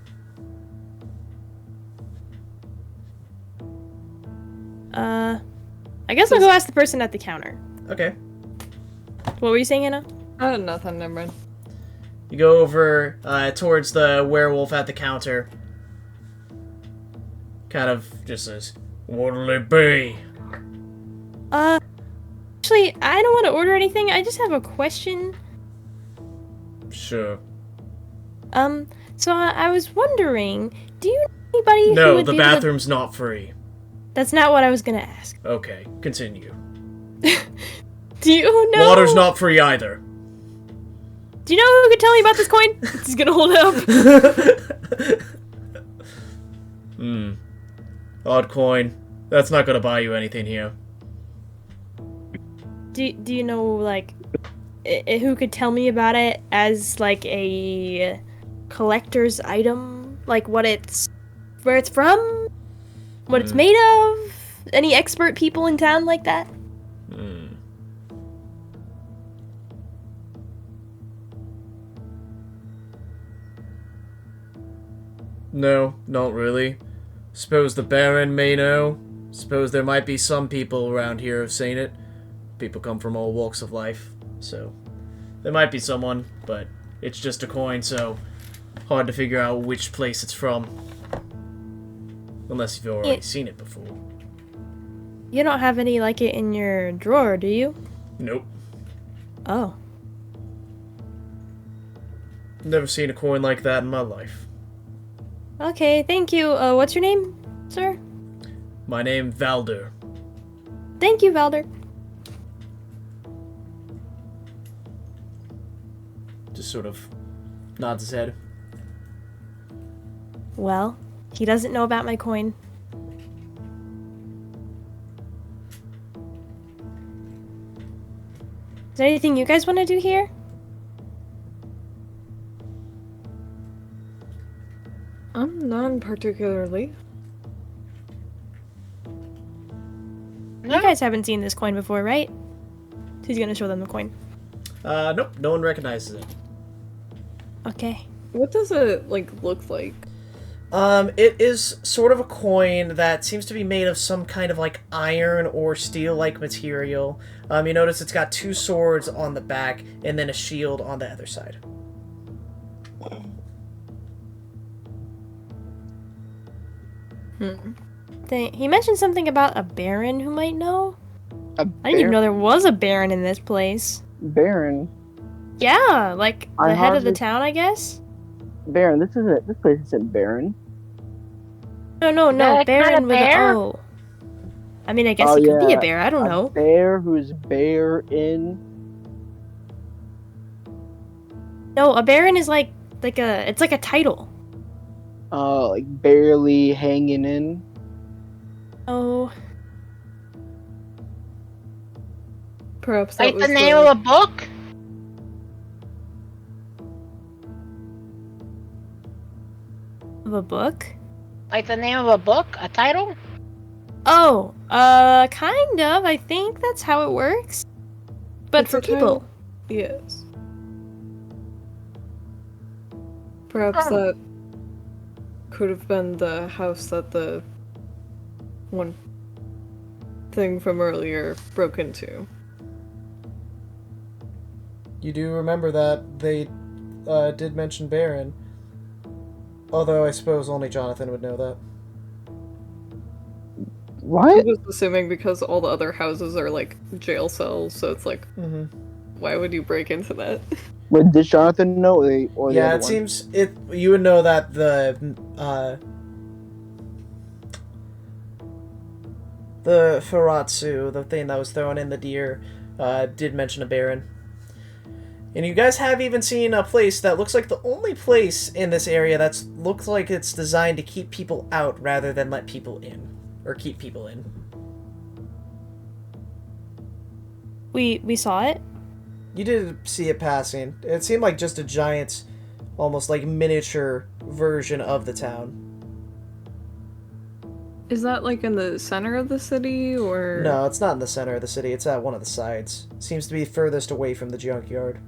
I guess I'll go ask the person at the counter. Okay. What were you saying, Anna? Nothing, never mind. You go over towards the werewolf at the counter. Kind of just says, "What'll it be?" Actually, I don't want to order anything. I just have a question. Sure. So I was wondering, do you know anybody who No, would the be able to- bathroom's not free. That's not what I was gonna ask. Okay, continue. Do you know? Water's not free either. Do you know who could tell me about this coin? He's gonna hold it up. Odd coin. That's not gonna buy you anything here. Do you know, like, who could tell me about it as, like, a collector's item? Like, where it's from? What it's made of? Any expert people in town like that? No, not really. Suppose the Baron may know. Suppose there might be some people around here who've seen it. People come from all walks of life, so there might be someone, but it's just a coin, so hard to figure out which place it's from. Unless you've already seen it before. You don't have any like it in your drawer, do you? Nope. Oh. Never seen a coin like that in my life. Okay, thank you. What's your name, sir? My name, Valder. Thank you, Valder. Just sort of nods his head. Well, he doesn't know about my coin. Is there anything you guys want to do here? None particularly. You guys haven't seen this coin before, right? He's gonna show them the coin. Nope, no one recognizes it. Okay. What does it, like, look like? It is sort of a coin that seems to be made of some kind of like iron or steel-like material. You notice it's got 2 swords on the back and then a shield on the other side. He mentioned something about a baron who might know. A I didn't even know there was a baron in this place. Baron. Yeah, like I the head of the hardly- town, I guess. Baron. This place isn't Baron. No, that baron kind of with bear? an O. I mean, I guess Oh, he could be yeah. a bear. I don't know. Bear who's bear in. No, a baron is like it's like a title. Like barely hanging in. Oh, Perhaps that Like was the name of a book? of a book. Like the name of a book? A title? Oh, kind of. I think that's how it works. But It's for a title. people. Yes. Perhaps Oh. that could have been the house that the one thing from earlier broke into. You do remember that they did mention Baron. Although I suppose only Jonathan would know that. I What? was assuming because all the other houses are like jail cells, so it's like, Mm-hmm. why would you break into that? Wait, did Jonathan know or the Yeah, other it one? seems you would know that the Faratsu, the thing that was thrown in the deer, did mention a Baron. And you guys have even seen a place that looks like the only place in this area that looks like it's designed to keep people out rather than let people in. Or keep people in. We saw it. You did see it passing. It seemed like just a giant, almost like miniature version of the town. Is that like in the center of the city, or? No, it's not in the center of the city. It's at one of the sides. Seems to be furthest away from the junkyard.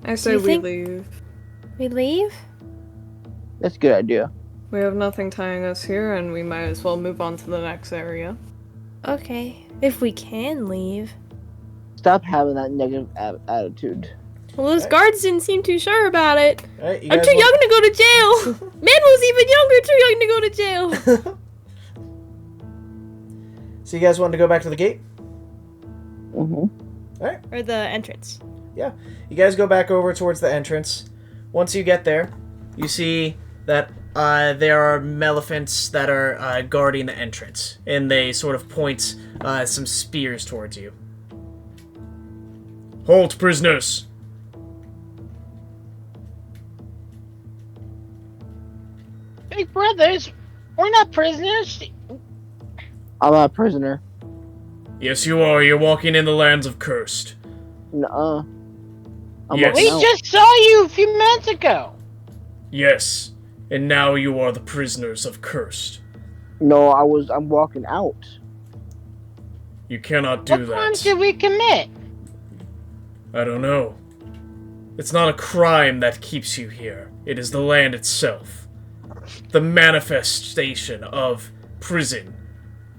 I say you we think- leave. We leave? That's a good idea. We have nothing tying us here, and we might as well move on to the next area. Okay. If we can leave. Stop having that negative attitude. Well, those Okay. guards didn't seem too sure about it. Alright, you I'm guys too want- young to go to jail. Manwu's even younger, too young to go to jail. So you guys wanted to go back to the gate? Mm-hmm. Or the entrance. You guys go back over towards the entrance. Once you get there, you see that there are Maleficents that are guarding the entrance, and they sort of point some spears towards you. Halt, prisoners! Big brothers, we're not prisoners. I'm not a prisoner. Yes, you are. You're walking in the lands of Cursed. Nuh-uh. I'm Yes. walking We out. just saw you a few minutes ago. Yes, and now you are the prisoners of Cursed. No, I'm walking out. You cannot do What crimes that. did we commit? I don't know. It's not a crime that keeps you here. It is the land itself. The manifestation of prison,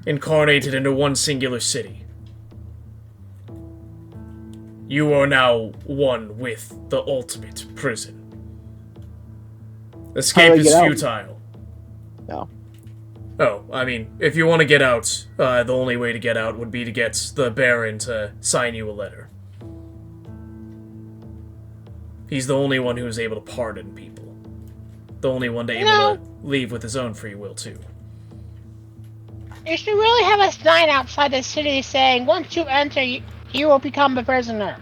incarnated into one singular city. You are now one with the ultimate prison. Escape How do I is get out? futile. No. Oh, I mean, if you want to get out, the only way to get out would be to get the Baron to sign you a letter. He's the only one who is able to pardon people. The only one able to leave with his own free will, too. You should really have a sign outside the city saying, once you enter, you will become a prisoner.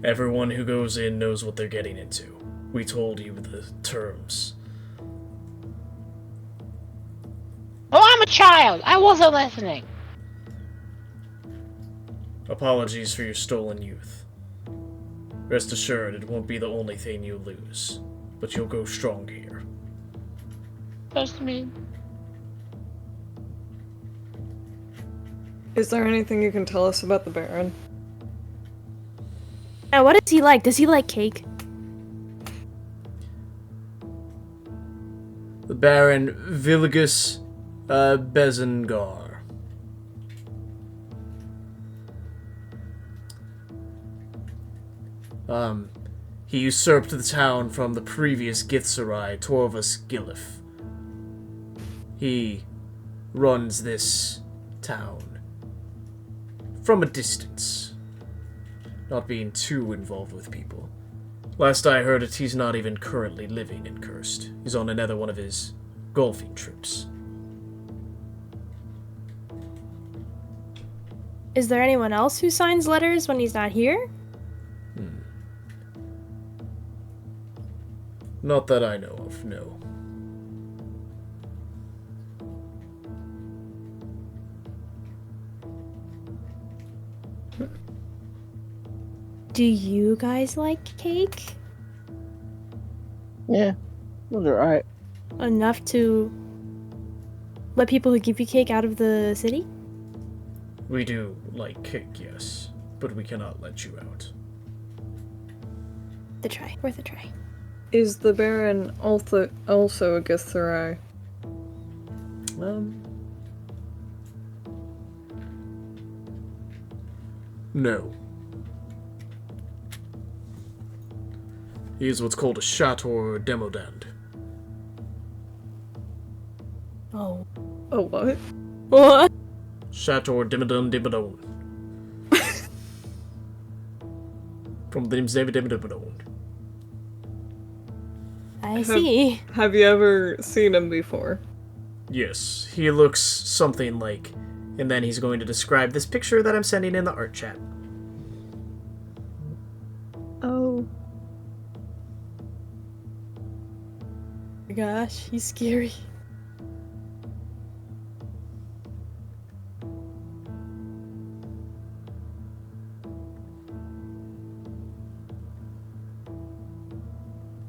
Everyone who goes in knows what they're getting into. We told you the terms. Oh, I'm a child. I wasn't listening. Apologies for your stolen youth. Rest assured, it won't be the only thing you lose, but you'll go strong here. supposed to mean? Is there anything you can tell us about the Baron? Now, what does he like? Does he like cake? The Baron Vilgus Bezengar. He usurped the town from the previous Githzerai, Torvus Gilif. He runs this town from a distance, not being too involved with people. Last I heard it, he's not even currently living in Cursed. He's on another one of his golfing trips. Is there anyone else who signs letters when he's not here? Not that I know of, no. Do you guys like cake? Yeah, those are alright. Enough to let people who give you cake out of the city? We do like cake, yes, but we cannot let you out. The try. Worth a try. Is the Baron also a Githzerai? No. He is what's called a Shator Demodand. Oh. Oh, what? What? Shator Demodon Demodon. From the name's David Demodon. I see. Have you ever seen him before? Yes, he looks something like... And then he's going to describe this picture that I'm sending in the art chat. Oh. Gosh, he's scary.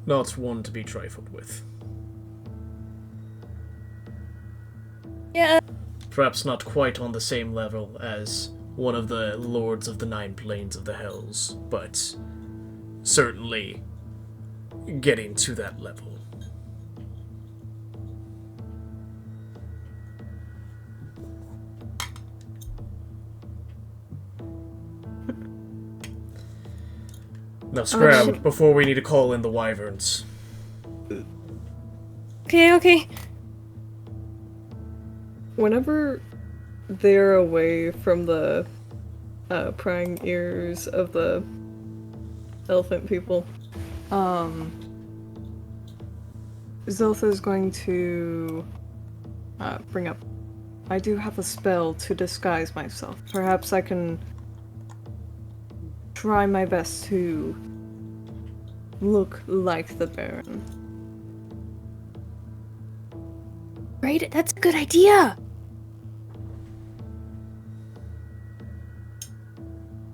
Not one to be trifled with. Yeah. Perhaps not quite on the same level as one of the Lords of the Nine Planes of the Hells, but certainly getting to that level. Now scram, before we need to call in the wyverns. Okay. Whenever they're away from the prying ears of the elephant people, Zilleth is going to bring up, I do have a spell to disguise myself. Perhaps I can try my best to look like the Baron. Great, that's a good idea.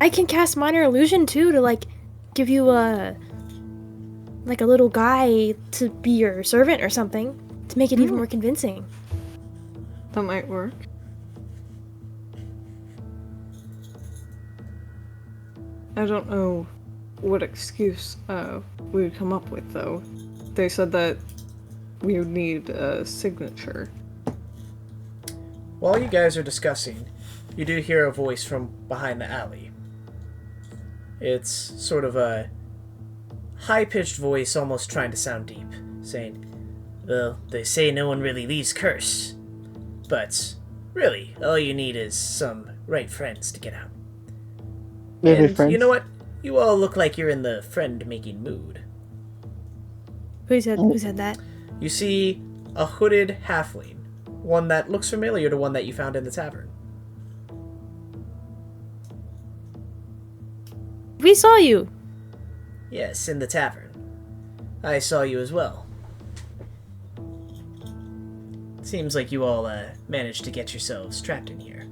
I can cast Minor Illusion too to like give you a little guy to be your servant or something to make it even more convincing. That might work. I don't know what excuse we would come up with though. They said that we would need a signature. While you guys are discussing, you do hear a voice from behind the alley. It's sort of a high-pitched voice, almost trying to sound deep, saying, "Well, they say no one really leaves Curse, but really, all you need is some right friends to get out. Maybe And friends. you know what? You all look like you're in the friend-making mood." Who said that? You see a hooded halfling, one that looks familiar to one that you found in the tavern. We saw you. Yes, in the tavern. I saw you as well. Seems like you all managed to get yourselves trapped in here,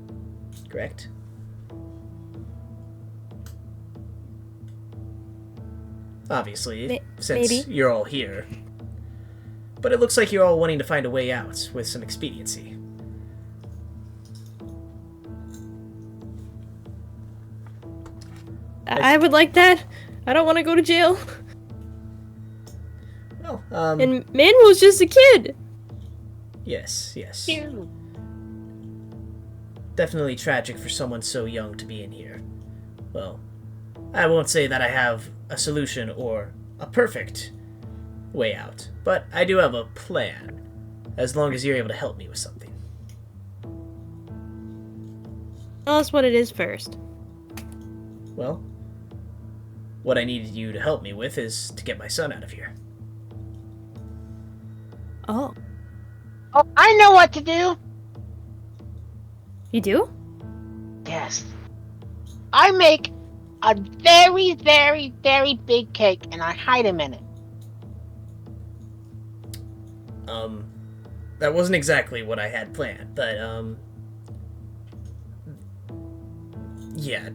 correct? Obviously, since maybe. you're all here. But it looks like you're all wanting to find a way out with some expediency. I would like that. I don't want to go to jail. Well, And Manwu's just a kid. yes. Phew. Definitely tragic for someone so young to be in here. Well, I won't say that I have a solution or a perfect way out, but I do have a plan, as long as you're able to help me with something. Tell us what it is first. Well, what I needed you to help me with is to get my son out of here. Oh, Oh, I know what to do. you do? Yes. I make a very, very, very big cake and I hide him in it. That wasn't exactly what I had planned, but, yeah,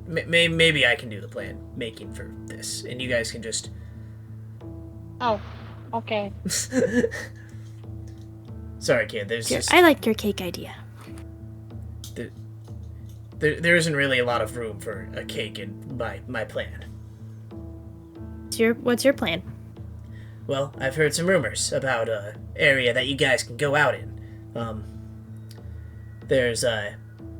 maybe I can do the plan making for this, and you guys can just... Oh, okay. Sorry, kid, there's just... I like your cake idea. There isn't really a lot of room for a cake in my plan. What's your plan? Well, I've heard some rumors about a area that you guys can go out in. There's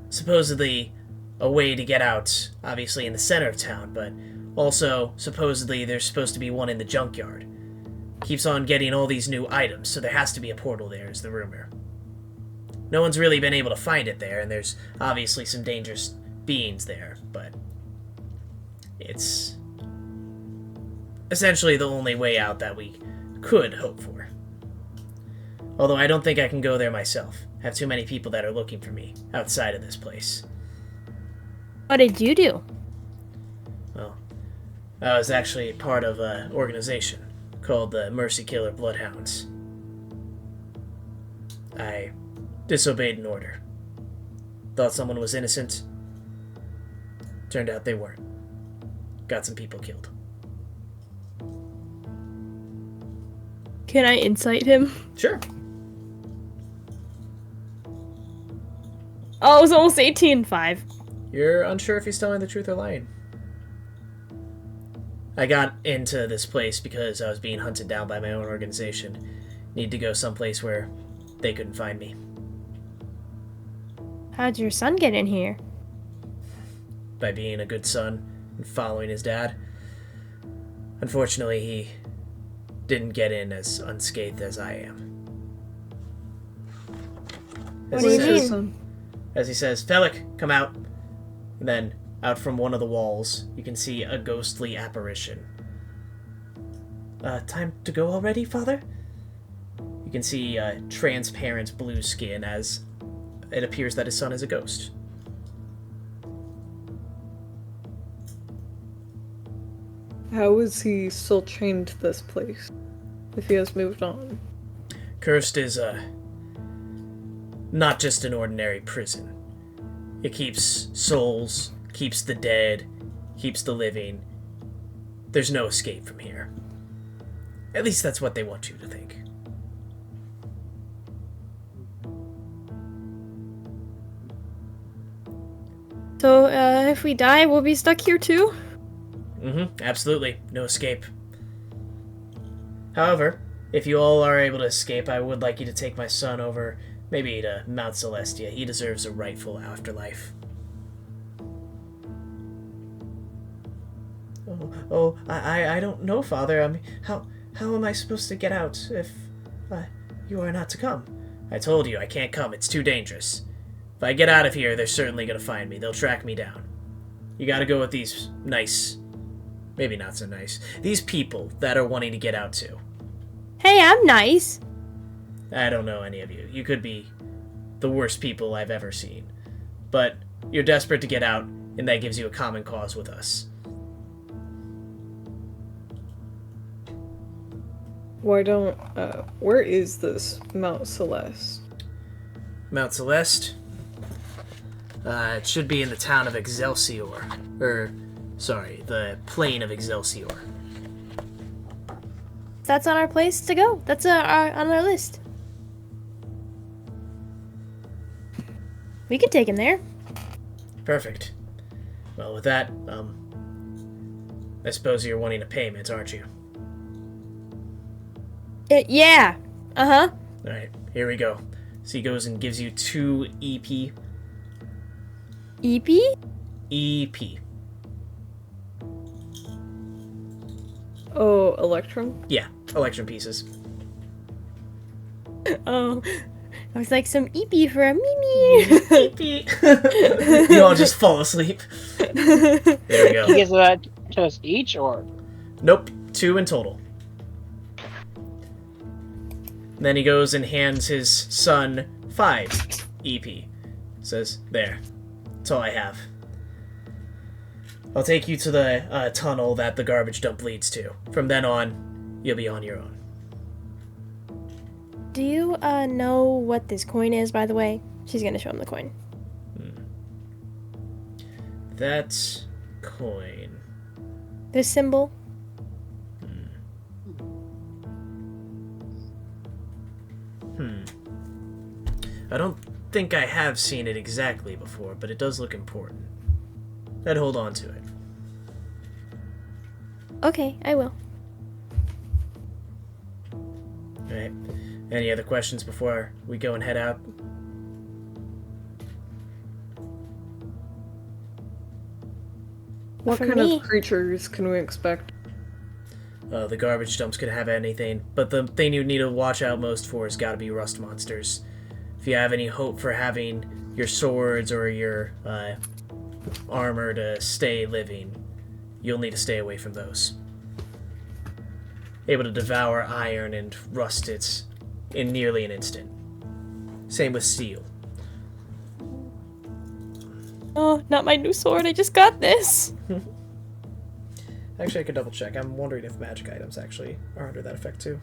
supposedly a way to get out, obviously in the center of town, but also supposedly there's supposed to be one in the junkyard. Keeps on getting all these new items, so there has to be a portal there, is the rumor. No one's really been able to find it there, and there's obviously some dangerous beings there, but it's essentially the only way out that we could hope for. Although I don't think I can go there myself. I have too many people that are looking for me outside of this place. What did you do? Well, I was actually part of an organization called the Mercy Killer Bloodhounds. I disobeyed an order. Thought someone was innocent. Turned out they weren't. Got some people killed. Can I incite him? Sure. Oh, it was almost 18-5. You're unsure if he's telling the truth or lying. I got into this place because I was being hunted down by my own organization. Need to go someplace where they couldn't find me. How'd your son get in here? By being a good son and following his dad. Unfortunately, he didn't get in as unscathed as I am. What do you mean? As he says, Felik, come out. And then, out from one of the walls, you can see a ghostly apparition. Time to go already, father? You can see transparent blue skin as it appears that his son is a ghost. How is he still chained to this place? If he has moved on. Cursed is, not just an ordinary prison. It keeps souls, keeps the dead, keeps the living. There's no escape from here. At least that's what they want you to think. So, if we die, we'll be stuck here too? Absolutely. No escape. However, if you all are able to escape, I would like you to take my son over, maybe to Mount Celestia. He deserves a rightful afterlife. I don't know, Father. I mean, how am I supposed to get out if you are not to come? I told you I can't come. It's too dangerous. If I get out of here, they're certainly going to find me. They'll track me down. You gotta go with these nice, maybe not so nice, these people that are wanting to get out too. Hey, I'm nice. I don't know any of you. You could be the worst people I've ever seen. But you're desperate to get out, and that gives you a common cause with us. Why don't, where is this Mount Celeste? Mount Celeste? It should be in the town of Excelsior. The plain of Excelsior. that's on our place to go. That's on our list. We could take him there. Perfect. Well, with that, I suppose you're wanting a payment, aren't you? Yeah. Uh-huh. Alright, here we go. So he goes and gives you 2 EP. Eepy? EP. Oh, Electrum? Yeah, Electrum pieces. Oh. I was like, some Eepy for a Mimi. EP. You all just fall asleep. There we go. He gives that to us each, or? Nope, 2 in total. Then he goes and hands his son 5 EP. Says, there. That's all I have. I'll take you to the tunnel that the garbage dump leads to. From then on, you'll be on your own. Do you know what this coin is, by the way? She's gonna show him the coin. That coin. This symbol? I don't think I have seen it exactly before, but it does look important. I'd hold on to it. Okay, I will. Alright. Any other questions before we go and head out? What For kind me- of creatures can we expect? The garbage dumps could have anything, but the thing you need to watch out most for has got to be rust monsters. If you have any hope for having your swords or your armor to stay living, you'll need to stay away from those. Able to devour iron and rust it in nearly an instant. Same with steel. Oh, not my new sword. I just got this. Actually, I could double check. I'm wondering if magic items actually are under that effect too.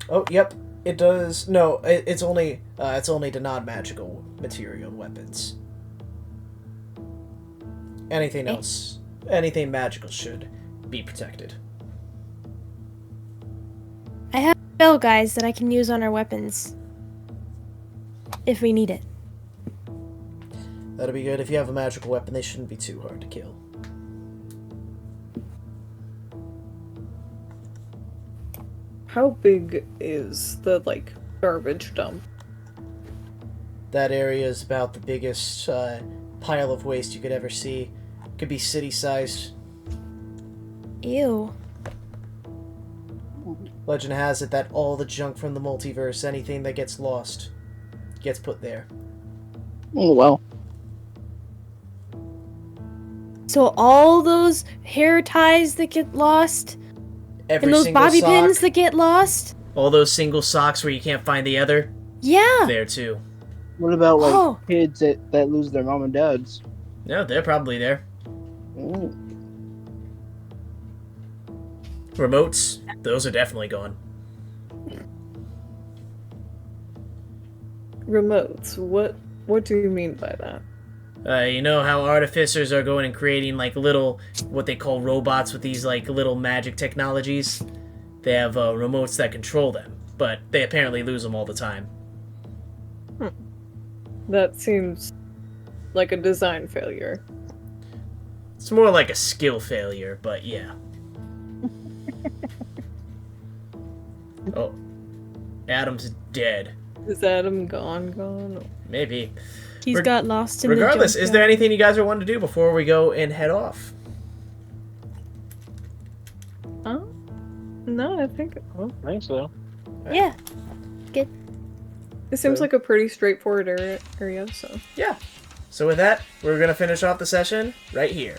Oh, yep, it does. No, it's only to non-magical material and weapons. Anything else, anything magical should be protected. I have spell guys that I can use on our weapons. If we need it. That'll be good. If you have a magical weapon, they shouldn't be too hard to kill. How big is the, garbage dump? That area is about the biggest pile of waste you could ever see. Could be city-sized. Ew. Legend has it that all the junk from the multiverse, anything that gets lost, gets put there. Oh, well. So all those hair ties that get lost, Every and those single bobby sock, pins that get lost? all those single socks where you can't find the other, Yeah. there too. What about, Oh. kids that lose their mom and dads? No, they're probably there. Mm. Remotes, those are definitely gone. Remotes. What do you mean by that? You know how artificers are going and creating little, what they call robots with these little magic technologies? They have remotes that control them, but they apparently lose them all the time. That seems like a design failure. It's more like a skill failure, but yeah. Oh, Adam's dead. Is Adam gone? Maybe. He's got lost in Regardless, the is there anything you guys are wanting to do before we go and head off? Huh? No, I think I think so. Yeah. it seems like a pretty straightforward area, so. Yeah. So with that, we're going to finish off the session right here.